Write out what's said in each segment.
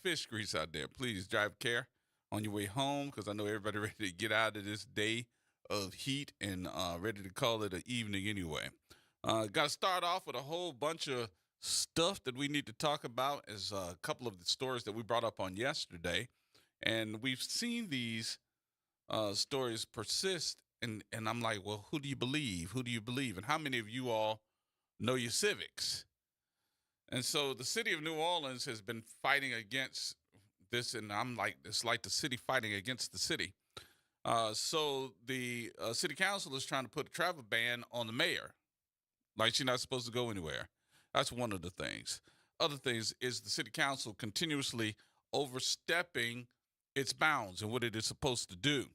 fish grease out there. Please drive care on your way home because I know everybody ready to get out of this day of heat and ready to call it an evening anyway. Got to start off with a whole bunch of stuff that we need to talk about as a couple of the stories that we brought up on yesterday. And we've seen these stories persist. And I'm like, well, who do you believe? Who do you believe? And how many of you all know your civics? And so the city of New Orleans has been fighting against this. And I'm like, it's like the city fighting against the city. So the city council is trying to put a travel ban on the mayor. Like she's not supposed to go anywhere. That's one of the things. Other things is the city council continuously overstepping its bounds and what it is supposed to do.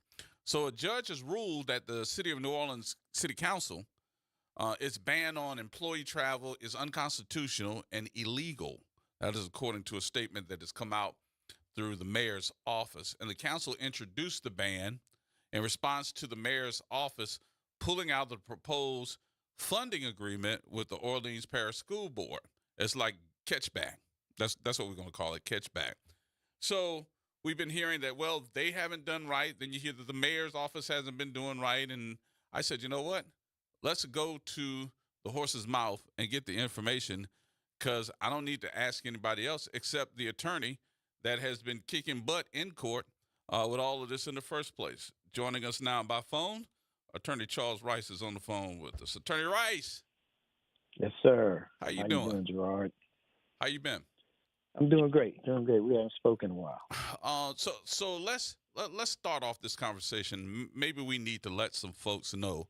So a judge has ruled that the city of New Orleans City Council, its ban on employee travel is unconstitutional and illegal. That is according to a statement that has come out through the mayor's office. And the council introduced the ban in response to the mayor's office pulling out the proposed funding agreement with the Orleans Parish School Board. It's like catchback. That's what we're going to call it, catchback. So we've been hearing that, well, they haven't done right. Then you hear that the mayor's office hasn't been doing right. And I said, you know what? Let's go to the horse's mouth and get the information because I don't need to ask anybody else except the attorney that has been kicking butt in court with all of this in the first place. Joining us now by phone, Attorney Charles Rice is on the phone with us. Attorney Rice, Yes, sir. how you How you doing? doing, Gerard? How you been? I'm doing great. Doing great. We haven't spoken in a while. So let's start off this conversation. Maybe we need to let some folks know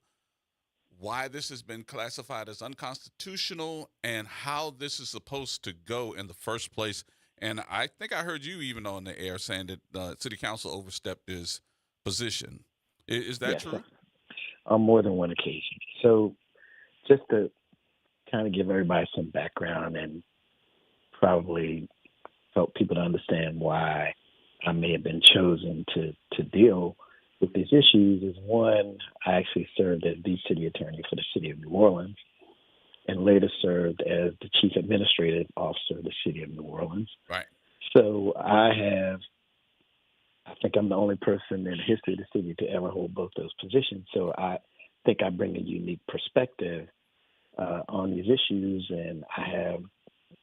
why this has been classified as unconstitutional and how this is supposed to go in the first place. And I think I heard you even on the air saying that the city council overstepped his position. Is that Yes, true? on more than one occasion. So, just to kind of give everybody some background and probably help people to understand why I may have been chosen to deal with these issues is one, I actually served as the city attorney for the city of New Orleans and later served as the chief administrative officer of the city of New Orleans. Right. So I think I'm the only person in the history of the city to ever hold both those positions. So I think I bring a unique perspective on these issues, and I have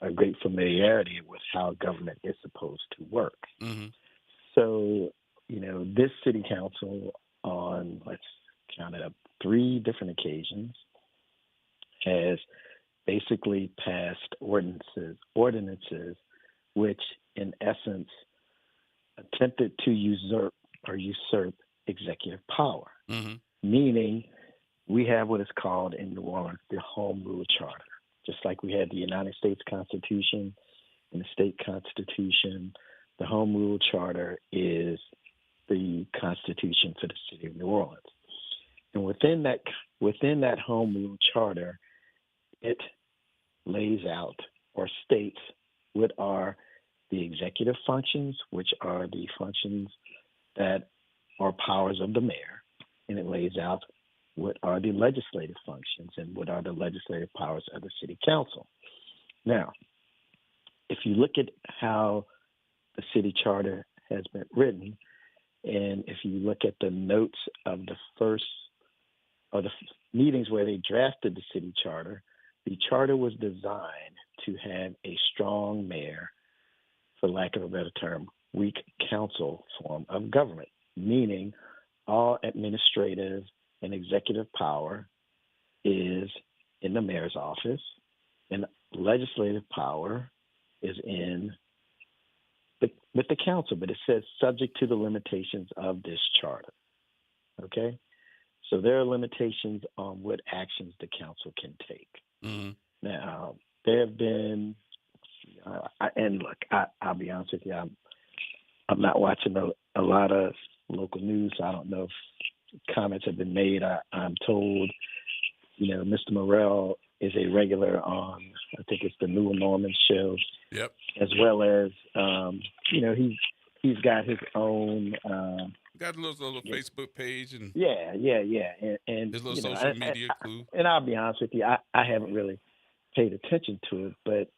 a great familiarity with how government is supposed to work. Mm-hmm. So, this city council on, let's count it up, 3 different occasions has basically passed ordinances which in essence attempted to usurp executive power, Mm-hmm. meaning we have what is called in New Orleans the Home Rule Charter. Just like we had the United States Constitution and the state constitution, the Home Rule Charter is the constitution for the city of New Orleans. And within that Home Rule Charter, it lays out or states what are the executive functions, which are the functions that are powers of the mayor, and it lays out what are the legislative functions and what are the legislative powers of the city council. Now, if you look at how the city charter has been written, and if you look at the notes of the first or the meetings where they drafted the city charter, the charter was designed to have a strong mayor, for lack of a better term, weak council form of government, meaning all administrative and executive power is in the mayor's office, and legislative power is with the council, but it says subject to the limitations of this charter. Okay? So there are limitations on what actions the council can take. Mm-hmm. Now, there have been, and look, I'll be honest with you, I'm not watching a lot of local news, so I don't know if comments have been made. I'm told, Mr. Morrell is a regular on, I think it's the New Norman show. Yep. As well as, he's got his own. Got a little Facebook page and Yeah, and his little social media crew. And I'll be honest with you, I haven't really paid attention to it, but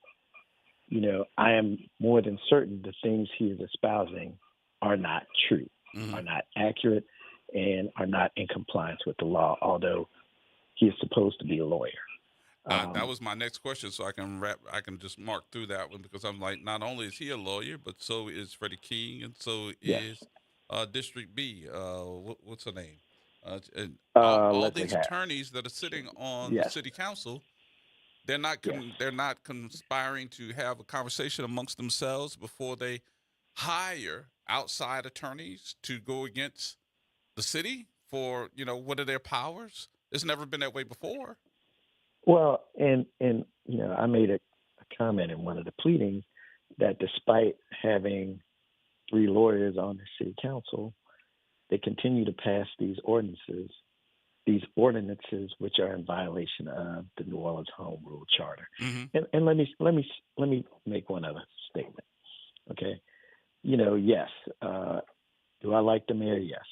I am more than certain the things he is espousing are not true, Hmm. are not accurate, and are not in compliance with the law, although he is supposed to be a lawyer. That Um, was my next question, so I can just mark through that one because I'm like, not only is he a lawyer, but so is Freddie King, and so yes. is District B. What's her name? And all Leslie these Harris. attorneys that are sitting on the Yes. city council, Yes. they're not conspiring to have a conversation amongst themselves before they hire outside attorneys to go against the city for what are their powers? It's never been that way before. Well, and I made a comment in one of the pleadings that despite having three lawyers on the city council, they continue to pass these ordinances which are in violation of the New Orleans Home Rule Charter. Hmm. And let me make one other statement. Okay, yes. Do I like the mayor? Yes.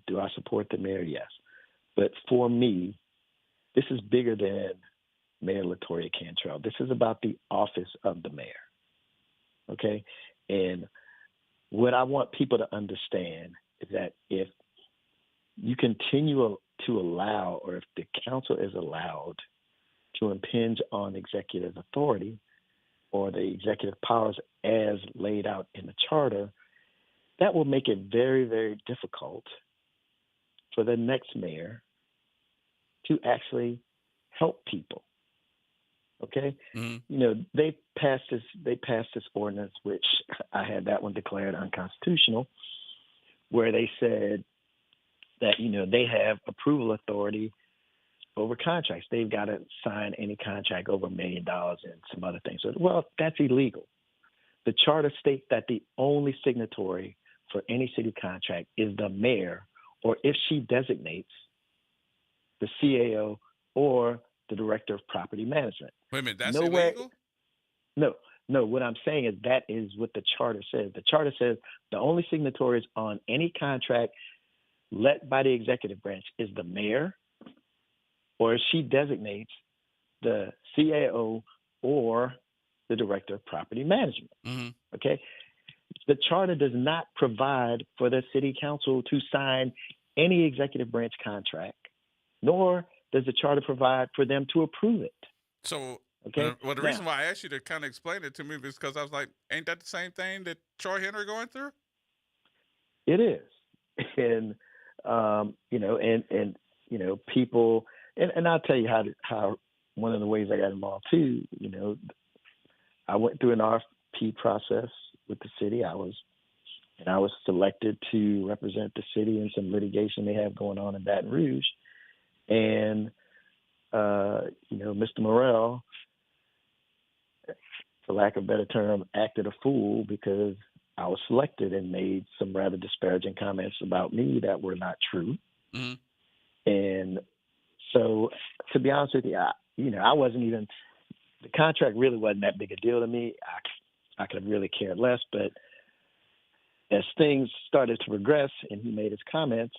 Do I support the mayor? Yes. But for me, this is bigger than Mayor Latoya Cantrell. This is about the office of the mayor. Okay, and what I want people to understand is that if you continue to allow, or if the council is allowed to impinge on executive authority or the executive powers as laid out in the charter, that will make it very, very difficult for the next mayor to actually help people. Okay, Hmm. they passed this ordinance, which I had that one declared unconstitutional, where they said that they have approval authority over contracts. They've got to sign any contract over $1 million and some other things. So, well, that's illegal. The charter states that the only signatory for any city contract is the mayor, or if she designates the CAO or the director of property management. Wait a minute, that's Nowhere, illegal. no, no. What I'm saying is that is what the charter says. The charter says the only signatories on any contract let by the executive branch is the mayor, or if she designates the CAO or the director of property management. Hmm. Okay, the charter does not provide for the city council to sign any executive branch contract, nor does the charter provide for them to approve it. So, Okay, well, the now reason why I asked you to kind of explain it to me is because I was like, ain't that the same thing that Troy Henry going through? it is, and people, and I'll tell you how one of the ways I got involved too. I went through an RFP process with the city. I was selected to represent the city in some litigation they have going on in Baton Rouge. And Mr. Morrell, for lack of a better term, acted a fool because I was selected and made some rather disparaging comments about me that were not true. Hmm. And so, to be honest with you, I wasn't even, the contract really wasn't that big a deal to me. I could have really cared less. But as things started to progress and he made his comments,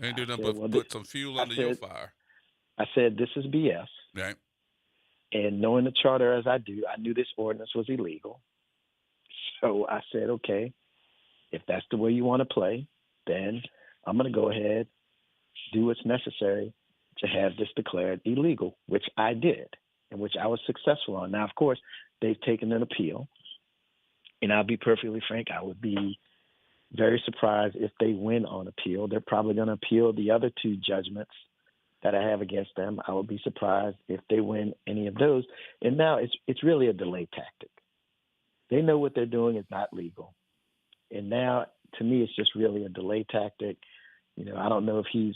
Ain't I do nothing said, but well, put some fuel I under your said, fire, this is BS. right? And knowing the charter as I do, I knew this ordinance was illegal. So I said, okay, if that's the way you want to play, then I'm going to go ahead, do what's necessary to have this declared illegal, which I did, and which I was successful on. Now, of course, they've taken an appeal. And I'll be perfectly frank, I would be very surprised if they win on appeal. They're probably going to appeal the other two judgments that I have against them. I would be surprised if they win any of those. And now it's really a delay tactic. They know what they're doing is not legal. And now, to me, it's just really a delay tactic. I don't know if he's,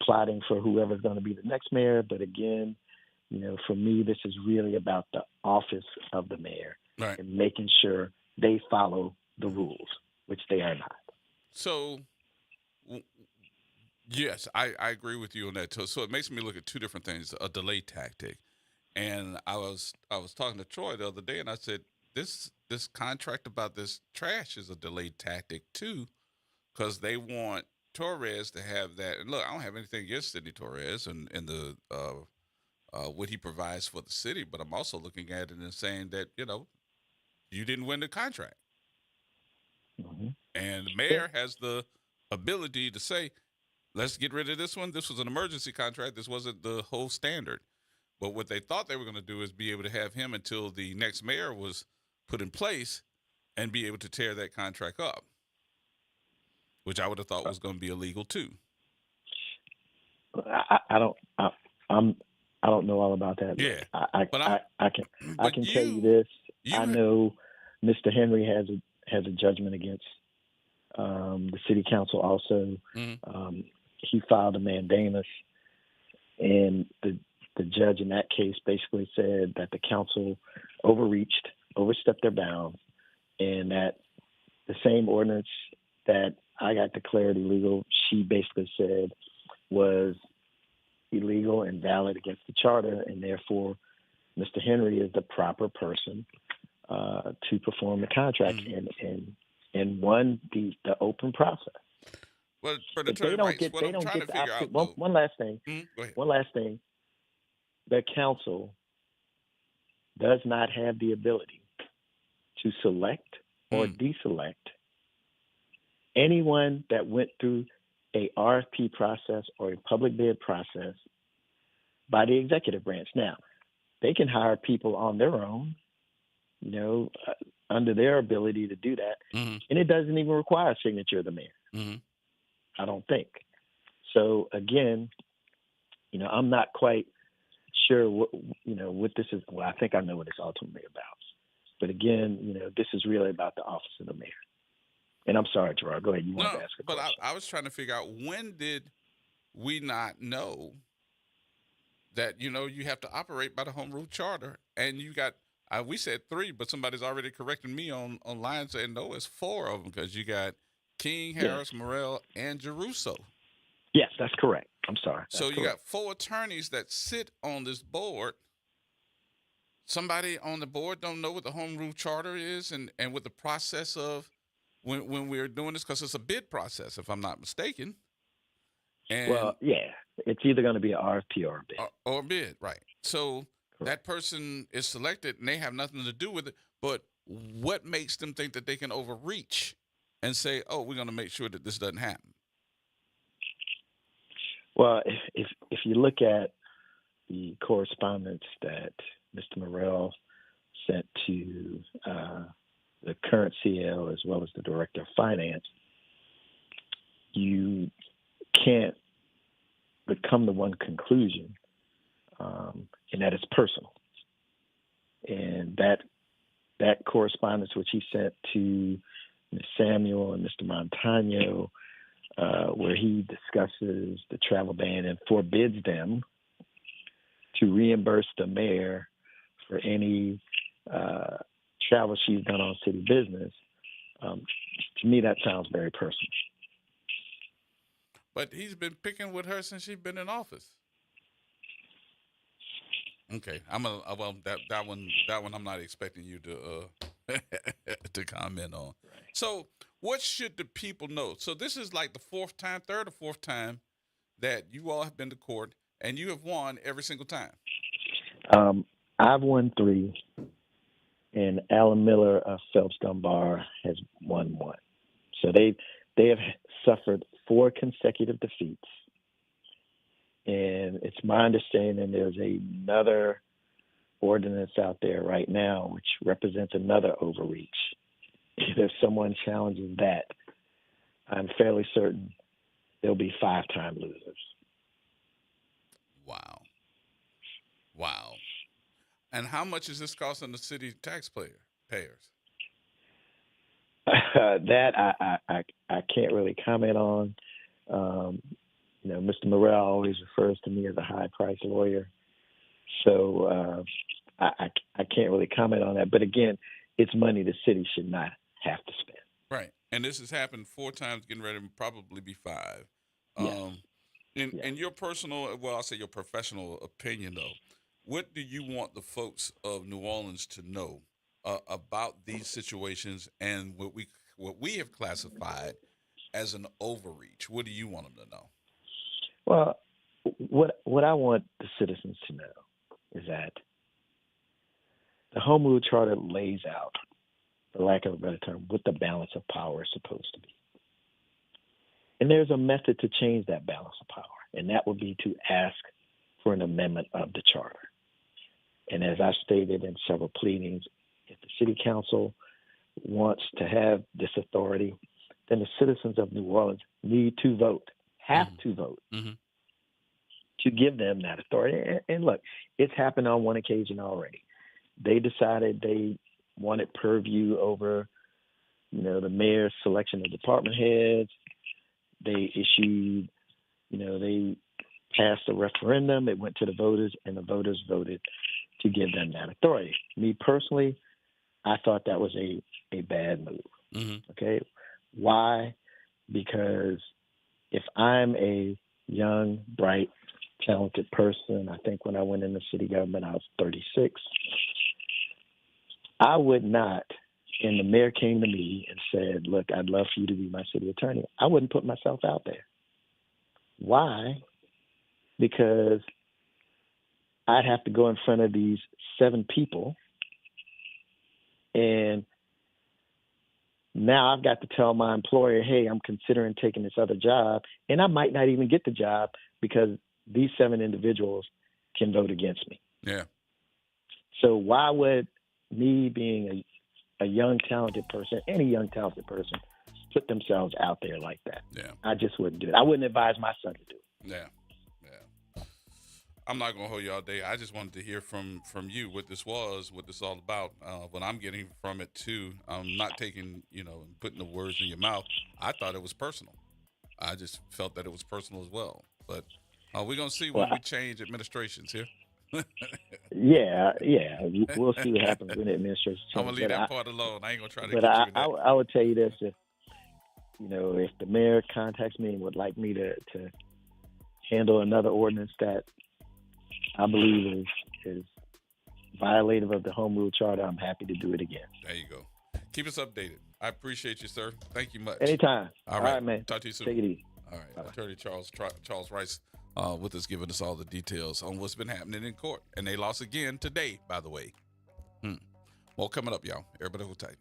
plotting for whoever's going to be the next mayor. But again, for me, this is really about the office of the mayor Right. and making sure they follow the rules, which they are not. So, yes, I agree with you on that. So it makes me look at two different things: a delay tactic, and I was talking to Troy the other day, and I said this contract about this trash is a delay tactic too, because they want Torres to have that. And look, I don't have anything against Sidney Torres and the what he provides for the city, but I'm also looking at it and saying that you didn't win the contract, Hmm. and the mayor has the ability to say, "Let's get rid of this one. This was an emergency contract. This wasn't the whole standard." But what they thought they were going to do is be able to have him until the next mayor was put in place and be able to tear that contract up, which I would have thought was going to be illegal too. I don't. I'm. I don't know all about that. Yeah, but I can. I but can tell you this. I you, know Mr. Henry has a judgment against the city council. Also, mhm, he filed a mandamus, and the judge in that case basically said that the council overstepped their bounds, and that the same ordinance that I got declared illegal, she basically said was illegal and valid against the charter, and therefore Mr. Henry is the proper person to perform the contract and won the open process. well, for the But they attorney don't rights, get what I'm trying to the figure opportunity. out though. One last thing. Go ahead. One last thing. The council does not have the ability to select or deselect anyone that went through a RFP process or a public bid process by the executive branch. Now, they can hire people on their own, under their ability to do that, and it doesn't even require a signature of the mayor. I don't think. So again, I'm not quite sure what this is. Well, I think I know what it's ultimately about. But again, this is really about the office of the mayor. And I'm sorry, Gerard. Go ahead. You wanted to ask a but question. I was trying to figure out, when did we not know that you have to operate by the home rule charter, and you got we said 3, but somebody's already correcting me online saying no, it's 4 of them, because you got King, Harris, Morrell, and Jeruso. Yes, that's correct. I'm sorry. So you got 4 attorneys that sit on this board. Somebody on the board don't know what the home rule charter is, and what the process of when we're doing this, because it's a bid process, if I'm not mistaken. And well, yeah, it's either going to be an RFP or a bid. Or a bid, right? So Correct. That person is selected, and they have nothing to do with it. But what makes them think that they can overreach and say, "Oh, we're going to make sure that this doesn't happen"? Well, if you look at the correspondence that Mr. Morrell sent to the current CL as well as the director of finance, you can't but come to one conclusion, and that it's personal. And that correspondence which he sent to Ms. Samuel and Mr. Montano, where he discusses the travel ban and forbids them to reimburse the mayor for any travel she's done on city business, to me that sounds very personal. But he's been picking with her since she's been in office. Okay, that one I'm not expecting you to to comment on. Right. So what should the people know? So this is like the third or fourth time that you all have been to court, and you have won every single time. I've won 3, and Alan Miller of Phelps Dunbar has won 1. So they have suffered 4 consecutive defeats. And it's my understanding there's another ordinance out there right now which represents another overreach. If someone challenges that, I'm fairly certain they'll be 5-time losers. Wow. And how much is this costing the city taxpayers? That I can't really comment on. Mr. Morrell always refers to me as a high-priced lawyer, so I can't really comment on that. But again, it's money the city should not have to spend. Right, and this has happened 4 times, getting ready to probably be 5. Yes. In your personal, well, I'll say your professional opinion, though, what do you want the folks of New Orleans to know about these situations and what we have classified as an overreach? What do you want them to know? Well, what I want the citizens to know is that the Home Rule Charter lays out, for lack of a better term, what the balance of power is supposed to be. And there's a method to change that balance of power, and that would be to ask for an amendment of the charter. And as I stated in several pleadings, if the city council wants to have this authority, then the citizens of New Orleans need to vote, have to vote, to give them that authority. And look, it's happened on one occasion already. They decided they wanted purview over, the mayor's selection of department heads. They issued, they passed a referendum. It went to the voters, and the voters voted to give them that authority. Me personally, I thought that was a bad move. Okay. Why? Because if I'm a young, bright, talented person, I think when I went into city government, I was 36. I would not, and the mayor came to me and said, look, I'd love for you to be my city attorney. I wouldn't put myself out there. Why? Because I'd have to go in front of these 7 people, and now I've got to tell my employer, hey, I'm considering taking this other job, and I might not even get the job because these 7 individuals can vote against me. Yeah. So why would me being a young, talented person, any young, talented person, put themselves out there like that? Yeah. I just wouldn't do it. I wouldn't advise my son to do it. Yeah. I'm not going to hold you all day. I just wanted to hear from you what this was, what this is all about. What I'm getting from it, too, I'm not taking, and putting the words in your mouth. I thought it was personal. I just felt that it was personal as well. But we're going to see when we change administrations here. Yeah. We'll see what happens when the administration changes. I'm going to leave that part alone. I ain't going to try to get you you in that. I would tell you this. If the mayor contacts me and would like me to handle another ordinance that I believe is violative of the Home Rule Charter, I'm happy to do it again. There you go. Keep us updated. I appreciate you, sir. Thank you much. Anytime. All right, man. Talk to you soon. Take it easy. All right. Bye-bye. Attorney Charles Rice with us, giving us all the details on what's been happening in court. And they lost again today, by the way. More coming up, y'all. Everybody hold tight.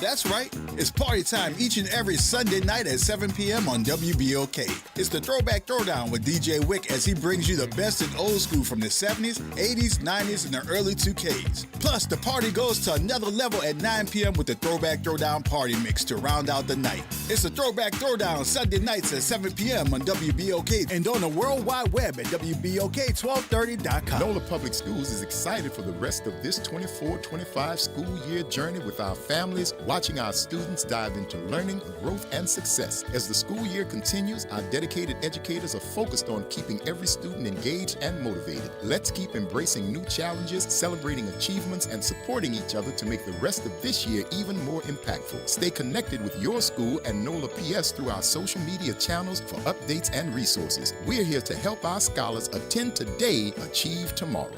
That's right. It's party time each and every Sunday night at 7 p.m. on WBOK. It's the Throwback Throwdown with DJ Wick as he brings you the best in old school from the 70s, 80s, 90s, and the early 2Ks. Plus, the party goes to another level at 9 p.m. with the Throwback Throwdown Party Mix to round out the night. It's the Throwback Throwdown Sunday nights at 7 p.m. on WBOK and on the World Wide Web at WBOK1230.com. NOLA Public Schools is excited for the rest of this 24-25 school year journey with our families, watching our students dive into learning, growth, and success. As the school year continues, our dedicated educators are focused on keeping every student engaged and motivated. Let's keep embracing new challenges, celebrating achievements, and supporting each other to make the rest of this year even more impactful. Stay connected with your school and NOLA PS through our social media channels for updates and resources. We're here to help our scholars attend today, achieve tomorrow.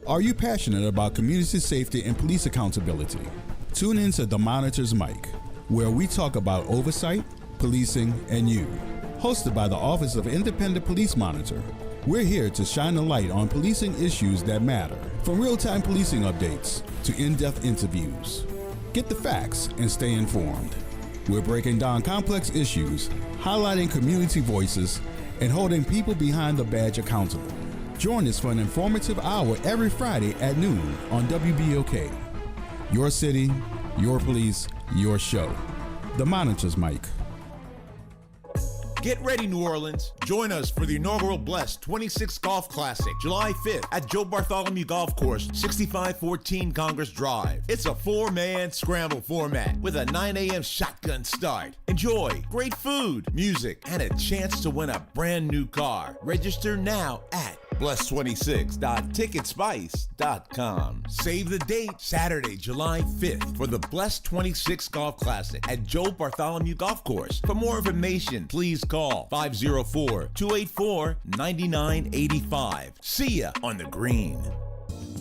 Are you passionate about community safety and police accountability? Tune in to The Monitor's Mic, where we talk about oversight, policing, and you. Hosted by the Office of Independent Police Monitor, we're here to shine a light on policing issues that matter, from real-time policing updates to in-depth interviews. Get the facts and stay informed. We're breaking down complex issues, highlighting community voices, and holding people behind the badge accountable. Join us for an informative hour every Friday at noon on WBOK. Your city, your police, your show. The Monitor's Mic. Get ready, New Orleans. Join us for the inaugural Blessed 26 Golf Classic, July 5th at Joe Bartholomew Golf Course, 6514 Congress Drive. It's a 4-man scramble format with a 9 a.m. shotgun start. Enjoy great food, music, and a chance to win a brand new car. Register now at Bless26.ticketspice.com. Save the date, Saturday, July 5th for the Bless 26 Golf Classic at Joe Bartholomew Golf Course. For more information, please call 504-284-9985. See ya on the green.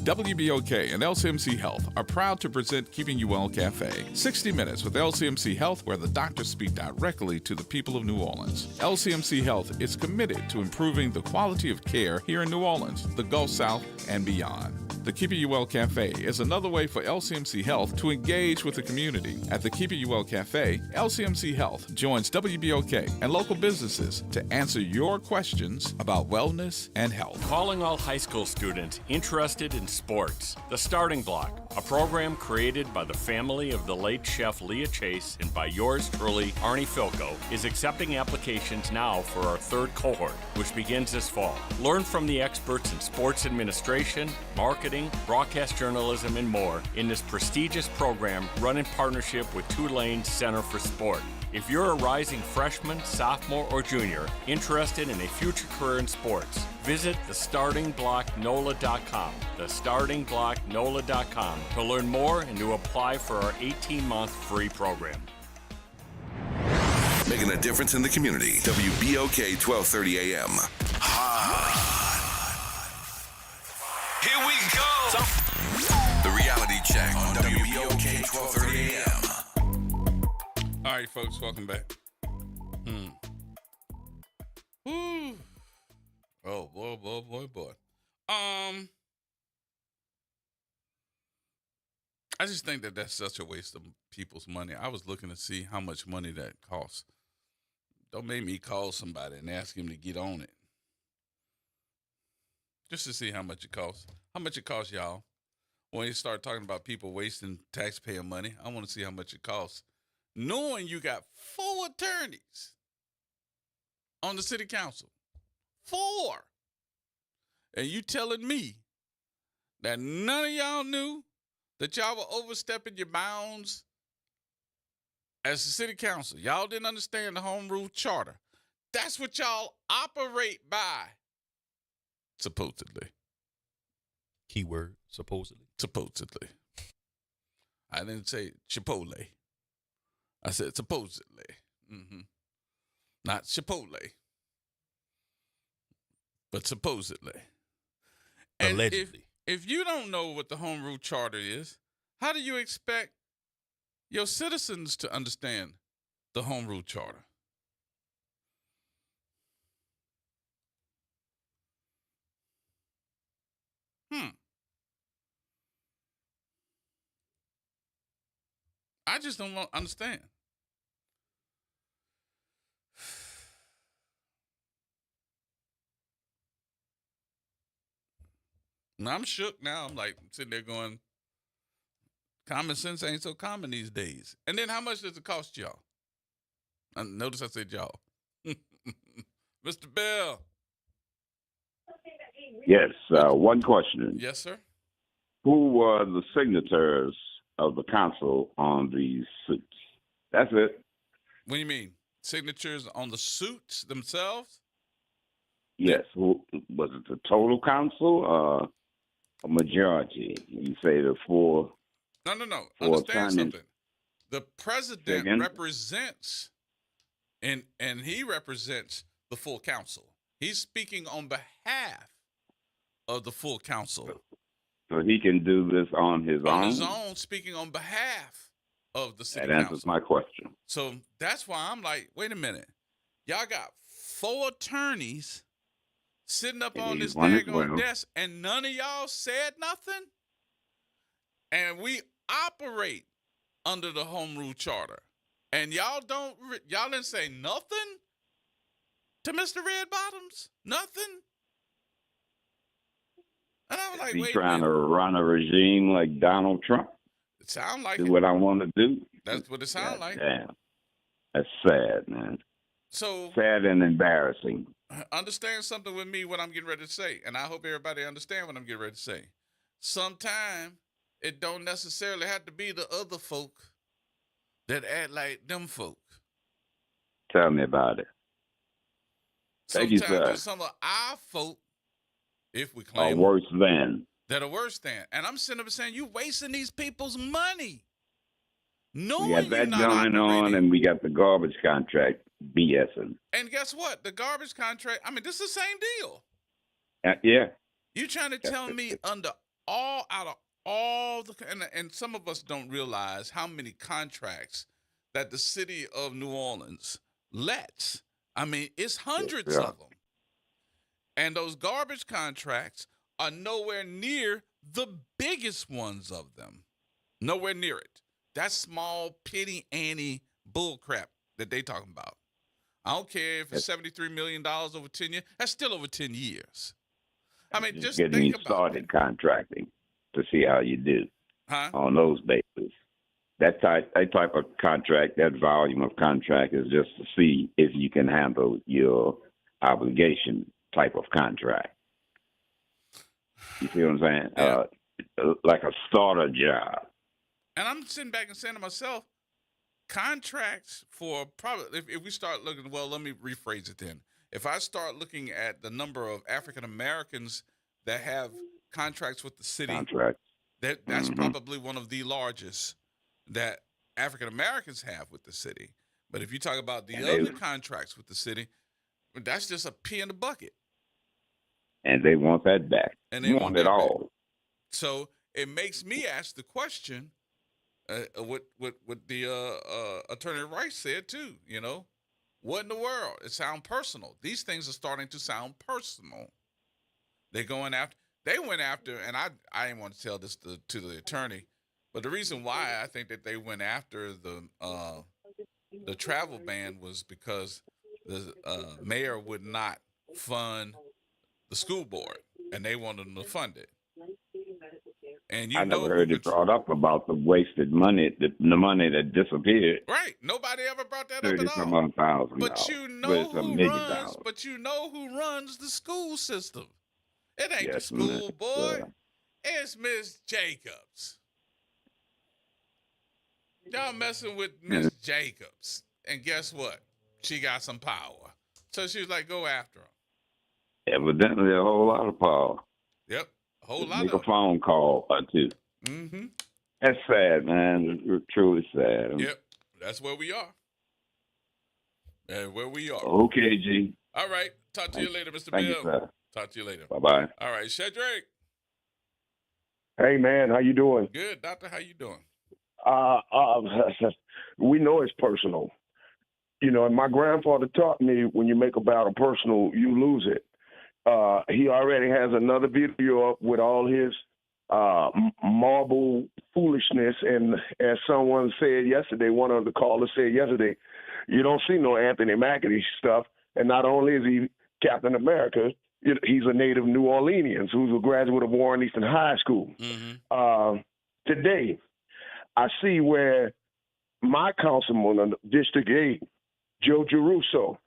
WBOK and LCMC Health are proud to present Keeping You Well Cafe. 60 Minutes with LCMC Health, where the doctors speak directly to the people of New Orleans. LCMC Health is committed to improving the quality of care here in New Orleans, the Gulf South, and beyond. The Keeping You Well Cafe is another way for LCMC Health to engage with the community. At the Keeping You Well Cafe, LCMC Health joins WBOK and local businesses to answer your questions about wellness and health. Calling all high school students interested in sports. The Starting Block, a program created by the family of the late chef Leah Chase and by yours truly, Arnie Filko, is accepting applications now for our third cohort, which begins this fall. Learn from the experts in sports administration, marketing, broadcast journalism, and more in this prestigious program run in partnership with Tulane Center for Sport. If you're a rising freshman, sophomore, or junior interested in a future career in sports, visit thestartingblocknola.com, thestartingblocknola.com to learn more and to apply for our 18-month free program. Making a difference in the community. WBOK 1230 AM. Here we go. The reality check on WBOK 1230 AM. All right, folks, welcome back. Woo. Oh, boy. I just think that that's such a waste of people's money. I was looking to see how much money that costs. Don't make me call somebody and ask him to get on it. Just to see how much it costs. How much it costs, y'all. When you start talking about people wasting taxpayer money, I want to see how much it costs. Knowing you got 4 attorneys on the city council. 4. And you telling me that none of y'all knew that y'all were overstepping your bounds as the city council. Y'all didn't understand the home rule charter. That's what y'all operate by. Supposedly. Keyword, supposedly. Supposedly. I didn't say Chipotle. I said supposedly. Not Chipotle. But supposedly. And allegedly. If you don't know what the home rule charter is, how do you expect your citizens to understand the home rule charter? I just don't understand. Now, I'm shook now. I'm like sitting there going, common sense ain't so common these days. And then how much does it cost y'all? Notice I said y'all. Mr. Bell. Yes, one question. Yes, sir. Who were the signatories of the council on these suits? That's it. What do you mean? Signatures on the suits themselves? Yes. Who was it? The total council? A majority? You say the 4. No. Four Understand attorneys. something. The president Again? represents, and he represents the full council. He's speaking on behalf of the full council. So he can do this on his own? On his own, speaking on behalf of the city That council. answers my question. So that's why I'm like, wait a minute. Y'all got 4 attorneys sitting up And on he's this one as daggone well. desk, and none of y'all said nothing? And we operate under the home rule charter. And y'all didn't say nothing to Mr. Red Bottoms? Nothing? And I was like, He wait a trying to minute. run a regime like Donald Trump? It sound like Do it. what I want to do? That's what it sound like. Damn. That's sad, man. So Sad and embarrassing. understand something with me, what I'm getting ready to say. And I hope everybody understand what I'm getting ready to say. Sometime it don't necessarily have to be the other folk that act like them folk. Tell me about it. Thank you, Sometimes sir. it's some of our folk if we claim worse than. that are worse than. And I'm sitting up saying, you wasting these people's money. We Knowing got you're that not going on, operating. and we got the garbage contract BSing. And guess what? The garbage contract, I mean, this is the same deal. Yeah. You trying to tell me out of all the, and some of us don't realize how many contracts that the city of New Orleans lets. I mean, it's hundreds of them. And those garbage contracts are nowhere near the biggest ones of them. Nowhere near it. That's small, petty Annie bullcrap that they talking about. I don't care if it's $73 million over 10 years. That's still over 10 years. I mean, just getting think me about started contracting to see how you do Huh? on those bases. That type of contract, that volume of contract is just to see if you can handle your obligation type of contract. You see what I'm saying? Yeah. Like a starter job. And I'm sitting back and saying to myself, contracts for probably, if we start looking, well, let me rephrase it then. If I start looking at the number of African Americans that have contracts with the city, that's probably one of the largest that African Americans have with the city. But if you talk about the other contracts with the city, that's just a pea in the bucket. And they want that back. And they want it all. back. So it makes me ask the question, what the Attorney Rice said too, you know, what in the world? It sounds personal. These things are starting to sound personal. They went after, and I didn't want to tell this to the attorney, but the reason why I think that they went after the travel ban was because the mayor would not fund the school board, and they wanted them to fund it. And I never heard it brought up about the wasted money, the money that disappeared. Right. Nobody ever brought that up at all. $30,000. But you know who runs the school system. It ain't the school board. It's Miss Jacobs. Y'all messing with Miss Jacobs. And guess what? She got some power. So she was like, go after him. Evidently a whole lot of power. Yep. A whole lot Make of a phone call or two. Mm-hmm. That's sad, man. It's truly sad. Yep. That's where we are. And where we are. Okay, G. All right. Talk to you later, Mr. Thank Bill. you, sir. Talk to you later. Bye-bye. All right, Shedrake. Hey, man, how you doing? Good, doctor. How you doing? We know it's personal. You know, and my grandfather taught me when you make a battle personal, you lose it. He already has another video up with all his marble foolishness. And as someone said yesterday, one of the callers said yesterday, you don't see no Anthony Mackie stuff. And not only is he Captain America, he's a native New Orleanian who's a graduate of Warren Easton High School. Mm-hmm. Today, I see where my councilman on District 8, Joe Giarrusso,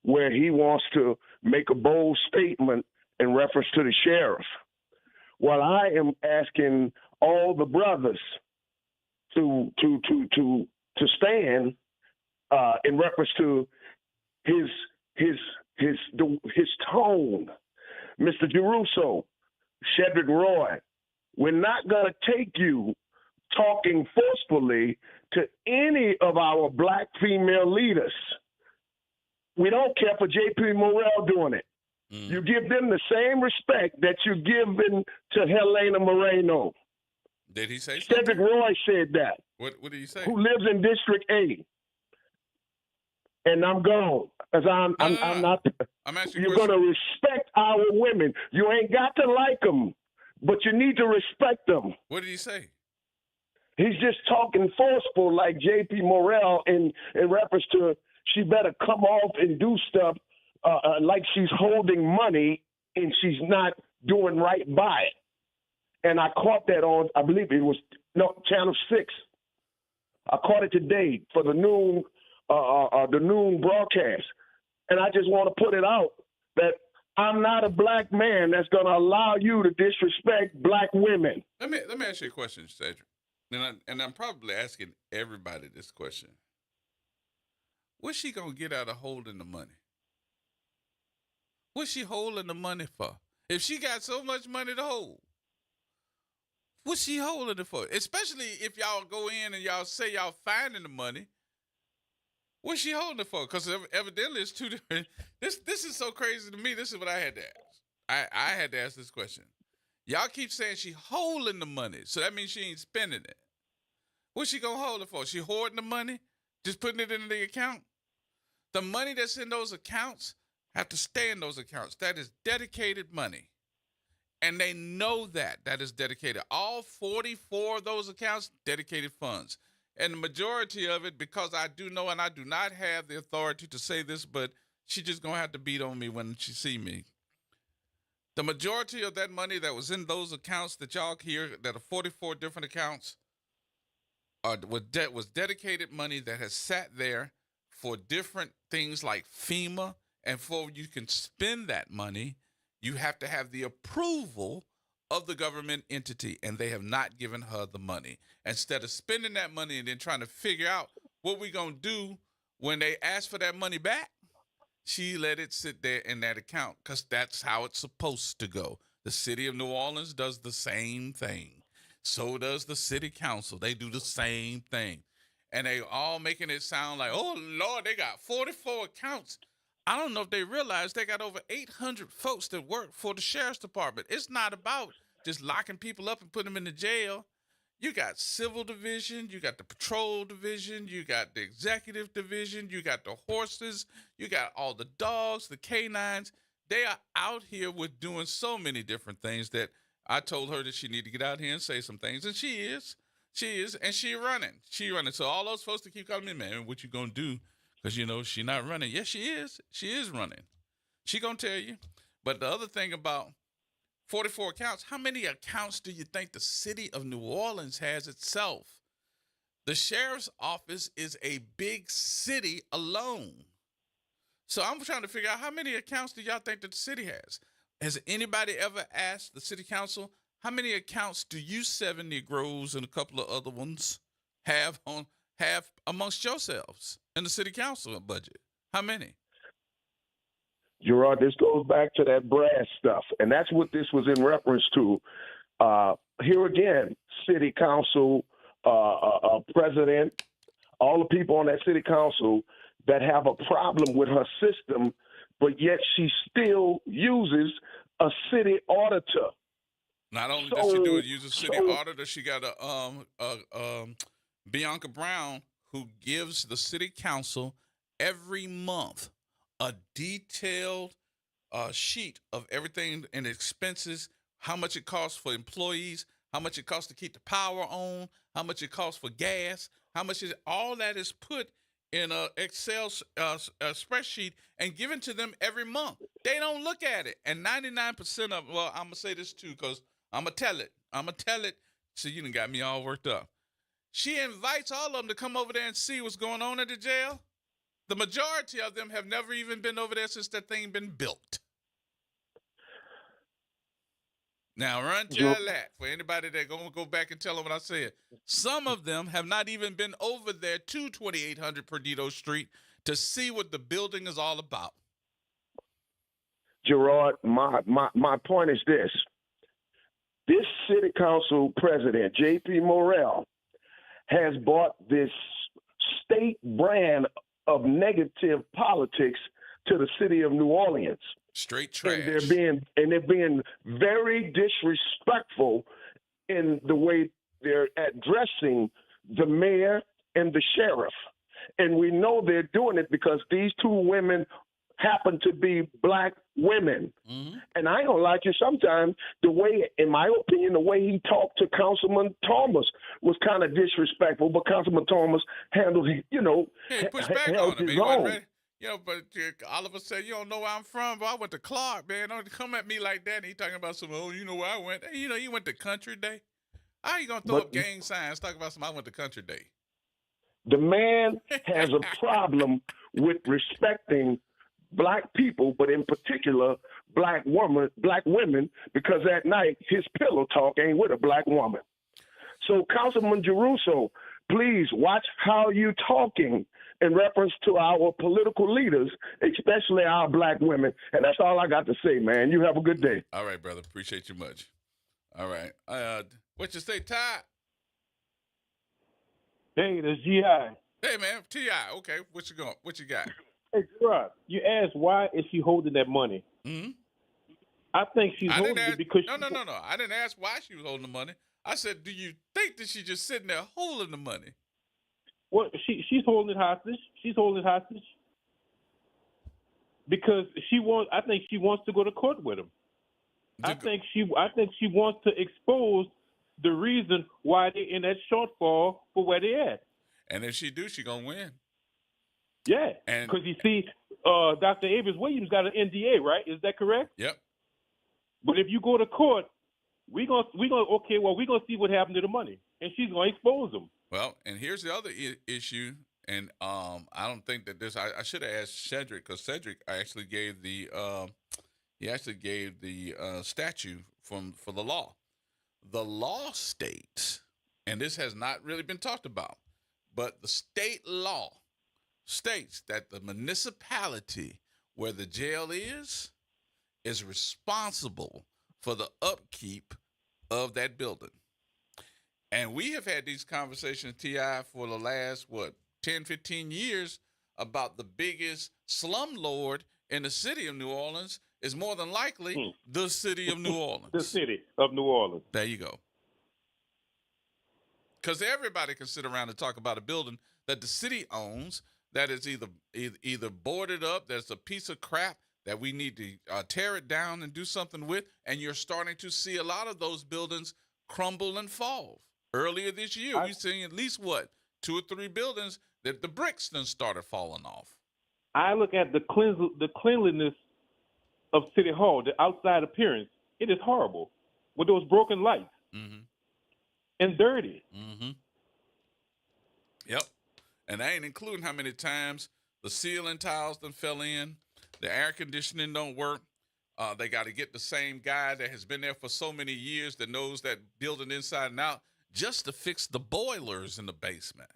where he wants to make a bold statement in reference to the sheriff. Well, I am asking all the brothers to stand in reference to his tone. Mr. Giarrusso, Shedrick Roy, we're not going to take you talking forcefully to any of our black female leaders. We don't care for J.P. Morrell doing it. You give them the same respect that you're giving to Helena Moreno. Did he say something? Cedric Roy said that. What did he say? Who lives in District 8. And I'm gone. As I'm not. I'm asking you're going to respect our women. You ain't got to like them, but you need to respect them. What did he say? He's just talking forceful like J.P. Morrell in reference to she better come off and do stuff like she's holding money and she's not doing right by it. And I caught that on, I believe it was Channel 6. I caught it today for the noon broadcast. And I just want to put it out that I'm not a black man that's going to allow you to disrespect black women. Let me ask you a question, Cedric. And I'm probably asking everybody this question. What's she going to get out of holding the money? What's she holding the money for? If she got so much money to hold, what's she holding it for? Especially if y'all go in and y'all say y'all finding the money. What's she holding it for? Because evidently it's two different. This is so crazy to me. This is what I had to ask. I had to ask this question. Y'all keep saying she holding the money, so that means she ain't spending it. What's she gonna hold it for? She hoarding the money? Just putting it in the account? The money that's in those accounts have to stay in those accounts. That is dedicated money. And they know that is dedicated. All 44 of those accounts, dedicated funds. And the majority of it, because I do know, and I do not have the authority to say this, but she just going to have to beat on me when she see me. The majority of that money that was in those accounts that y'all hear, that are 44 different accounts, was dedicated money that has sat there for different things like FEMA. And before you can spend that money, you have to have the approval of the government entity, and they have not given her the money. Instead of spending that money and then trying to figure out what we're going to do when they ask for that money back, she let it sit there in that account because that's how it's supposed to go. The city of New Orleans does the same thing. So does the city council. They do the same thing. And they all making it sound like, oh, Lord, they got 44 accounts. I don't know if they realize they got over 800 folks that work for the sheriff's department. It's not about just locking people up and putting them in the jail. You got civil division, you got the patrol division, you got the executive division, you got the horses, you got all the dogs, the canines. They are out here with doing so many different things that I told her that she need to get out here and say some things. And she is, and she running. So all those folks that keep calling me, man, what you gonna do? Because, you know, she not running. Yes, she is. She is running. She going to tell you. But the other thing about 44 accounts, how many accounts do you think the city of New Orleans has itself? The sheriff's office is a big city alone. So I'm trying to figure out how many accounts do y'all think that the city has? Has anybody ever asked the city council, how many accounts do you 7 Negroes and a couple of other ones have amongst yourselves in the city council budget? How many? Gerard, this goes back to that brass stuff, and that's what this was in reference to. Here again, city council, president, all the people on that city council that have a problem with her system, but yet she still uses a city auditor. Not only does she do it, use a city auditor, she got a Bianca Brown, who gives the city council every month a detailed sheet of everything and expenses, how much it costs for employees, how much it costs to keep the power on, how much it costs for gas, all that is put in an Excel spreadsheet and given to them every month. They don't look at it. And 99% of, well, I'm going to say this too, because I'm going to tell it. So you done got me all worked up. She invites all of them to come over there and see what's going on at the jail. The majority of them have never even been over there since that thing been built. Now, run tell that for anybody that going to go back and tell them what I said. Some of them have not even been over there to 2800 Perdido Street to see what the building is all about. Gerard, my point is this. This city council president, J.P. Morrell, has brought this state brand of negative politics to the city of New Orleans. Straight trash. And they're being very disrespectful in the way they're addressing the mayor and the sheriff. And we know they're doing it because these two women happen to be black women. Mm-hmm. And I don't like it sometimes. The way, in my opinion, the way he talked to Councilman Thomas was kind of disrespectful, but Councilman Thomas handled, pushed back on him. He wasn't ready. But Oliver said, you don't know where I'm from, but I went to Clark, man. Don't come at me like that. And he talking about some, you know where I went. Hey, you went to Country Day. How you going to throw up gang signs talking about some, I went to Country Day? The man has a problem with respecting black people, but in particular, black women, because at night his pillow talk ain't with a black woman. So Councilman Jeruso, please watch how you talking. in reference to our political leaders, especially our black women. And that's all I got to say, man. You have a good day. All right, brother. Appreciate you much. All right. What you say, Ty? Hey, this G.I. Hey, man. T.I. Okay. What you got? Hey, Gerard, you asked why is she holding that money? Mm-hmm. I think she's holding it because No. I didn't ask why she was holding the money. I said, do you think that she's just sitting there holding the money? Well, she's holding it hostage. She's holding it hostage because I think she wants to go to court with him. I think she wants to expose the reason why they're in that shortfall for where they at. And if she do, she gonna win. Yeah, because you see, Dr. Abrams-Williams got an NDA, right? Is that correct? Yep. But if you go to court, we're gonna see what happened to the money, and she's gonna expose them. Well, and here's the other issue, and I don't think that I should have asked Cedric, because Cedric actually gave the statute for the law. The law states, and this has not really been talked about, but the state law states that the municipality where the jail is responsible for the upkeep of that building. And we have had these conversations, T.I., for the last, 10, 15 years about the biggest slumlord in the city of New Orleans is more than likely the city of New Orleans. The city of New Orleans. There you go. Because everybody can sit around and talk about a building that the city owns that is either boarded up, that's a piece of crap that we need to tear it down and do something with, and you're starting to see a lot of those buildings crumble and fall. Earlier this year, we've seen at least, 2 or 3 buildings that the bricks then started falling off. I look at the cleanliness of City Hall, the outside appearance. It is horrible with those broken lights and dirty. Mm-hmm. Yep. And I ain't including how many times the ceiling tiles done fell in, the air conditioning don't work. They got to get the same guy that has been there for so many years that knows that building inside and out just to fix the boilers in the basement.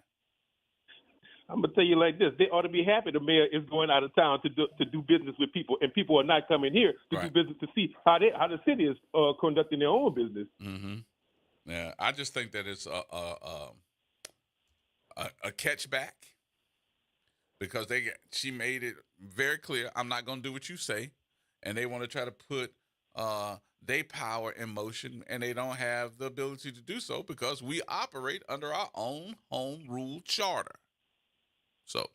I'm going to tell you like this. They ought to be happy the mayor is going out of town to do business with people, and people are not coming here to do business to see how the city is conducting their own business. Mm-hmm. Yeah, I just think that it's a catchback because she made it very clear, I'm not going to do what you say, and they want to try to put their power in motion, and they don't have the ability to do so because we operate under our own home rule charter. So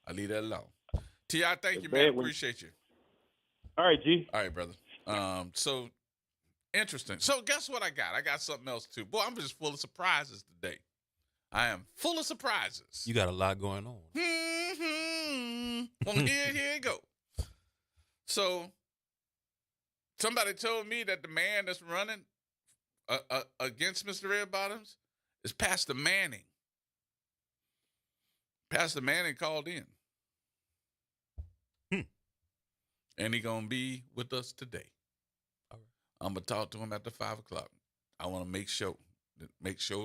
I leave that alone. T.I., thank you, man. Appreciate you. All right, G. All right, brother. So interesting. So guess what I got? I got something else too. Boy, I'm just full of surprises today. I am full of surprises. You got a lot going on. Well, here it go. So somebody told me that the man that's running against Mr. Red Bottoms is Pastor Manning. Pastor Manning called in. And he going to be with us today. All right. I'm going to talk to him after 5 o'clock. I want to make sure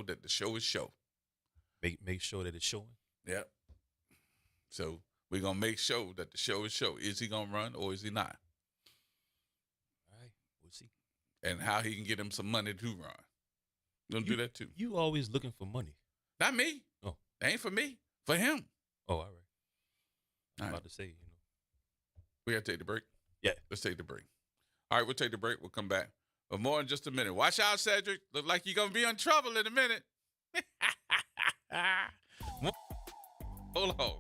that the show is show. Make sure that it's showing. Yep. So we're going to make sure that the show is show. Is he going to run or is he not? All right. We'll see. And how he can get him some money to run. Going to do that too. You always looking for money. Not me. Oh. That ain't for me. For him. Oh, all right. I'm about to say, We got to take the break? Yeah. Let's take the break. All right, we'll take the break. We'll come back. But more in just a minute. Watch out, Cedric. Look like you're going to be in trouble in a minute. Hold on.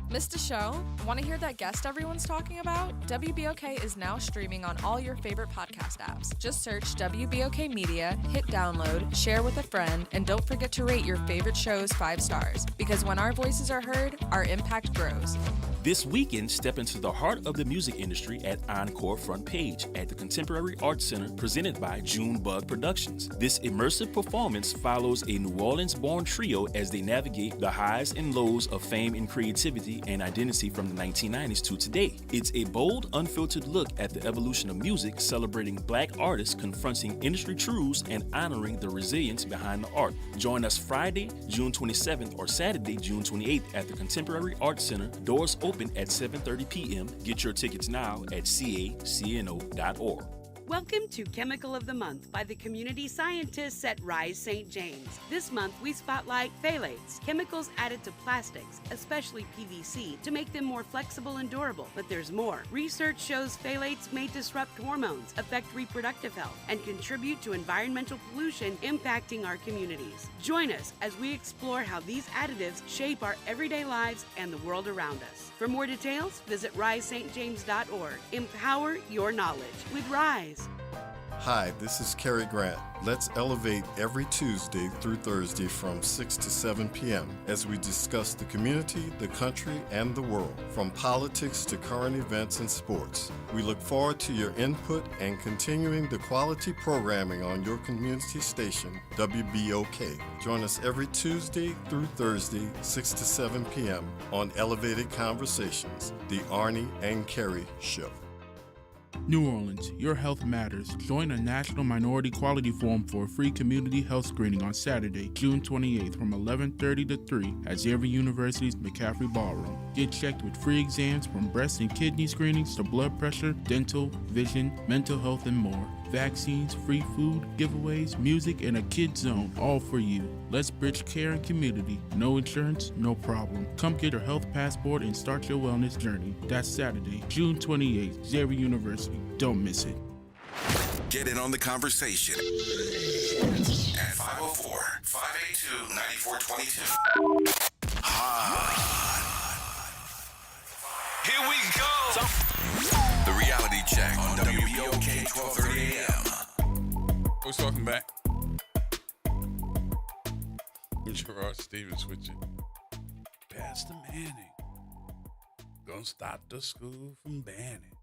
Missed a show? Want to hear that guest everyone's talking about? WBOK is now streaming on all your favorite podcast apps. Just search WBOK Media, hit download, share with a friend, and don't forget to rate your favorite shows 5 stars. Because when our voices are heard, our impact grows. This weekend, step into the heart of the music industry at Encore Front Page at the Contemporary Arts Center, presented by Junebug Productions. This immersive performance follows a New Orleans-born trio as they navigate the highs and lows of fame and creativity and identity from the 1990s to today. It's a bold, unfiltered look at the evolution of music, celebrating Black artists confronting industry truths and honoring the resilience behind the art. Join us Friday, June 27th or Saturday, June 28th at the Contemporary Arts Center. Doors open at 7:30 p.m. Get your tickets now at cacno.org. Welcome to Chemical of the Month by the community scientists at Rise St. James. This month, we spotlight phthalates, chemicals added to plastics, especially PVC, to make them more flexible and durable. But there's more. Research shows phthalates may disrupt hormones, affect reproductive health, and contribute to environmental pollution impacting our communities. Join us as we explore how these additives shape our everyday lives and the world around us. For more details, visit risestjames.org. Empower your knowledge with Rise. Hi, this is Cary Grant. Let's elevate every Tuesday through Thursday from 6 to 7 p.m. as we discuss the community, the country, and the world, from politics to current events and sports. We look forward to your input and continuing the quality programming on your community station, WBOK. Join us every Tuesday through Thursday, 6 to 7 p.m. on Elevated Conversations, the Arnie and Cary Show. New Orleans, your health matters. Join a National Minority Quality Forum for a free community health screening on Saturday, June 28th from 11:30 to 3 at Xavier University's McCaffrey Ballroom. Get checked with free exams from breast and kidney screenings to blood pressure, dental, vision, mental health, and more. Vaccines, free food, giveaways, music, and a kids zone, all for you. Let's bridge care and community. No insurance, no problem. Come get your health passport and start your wellness journey. That's Saturday, June 28th, Xavier University. Don't miss it. Get in on the conversation at 504-582-9422. Here we go. The reality check on WBOK 1230 AM. Who's talking back? Gerard Stevens with you. Pastor Manning. Gonna stop the school from banning.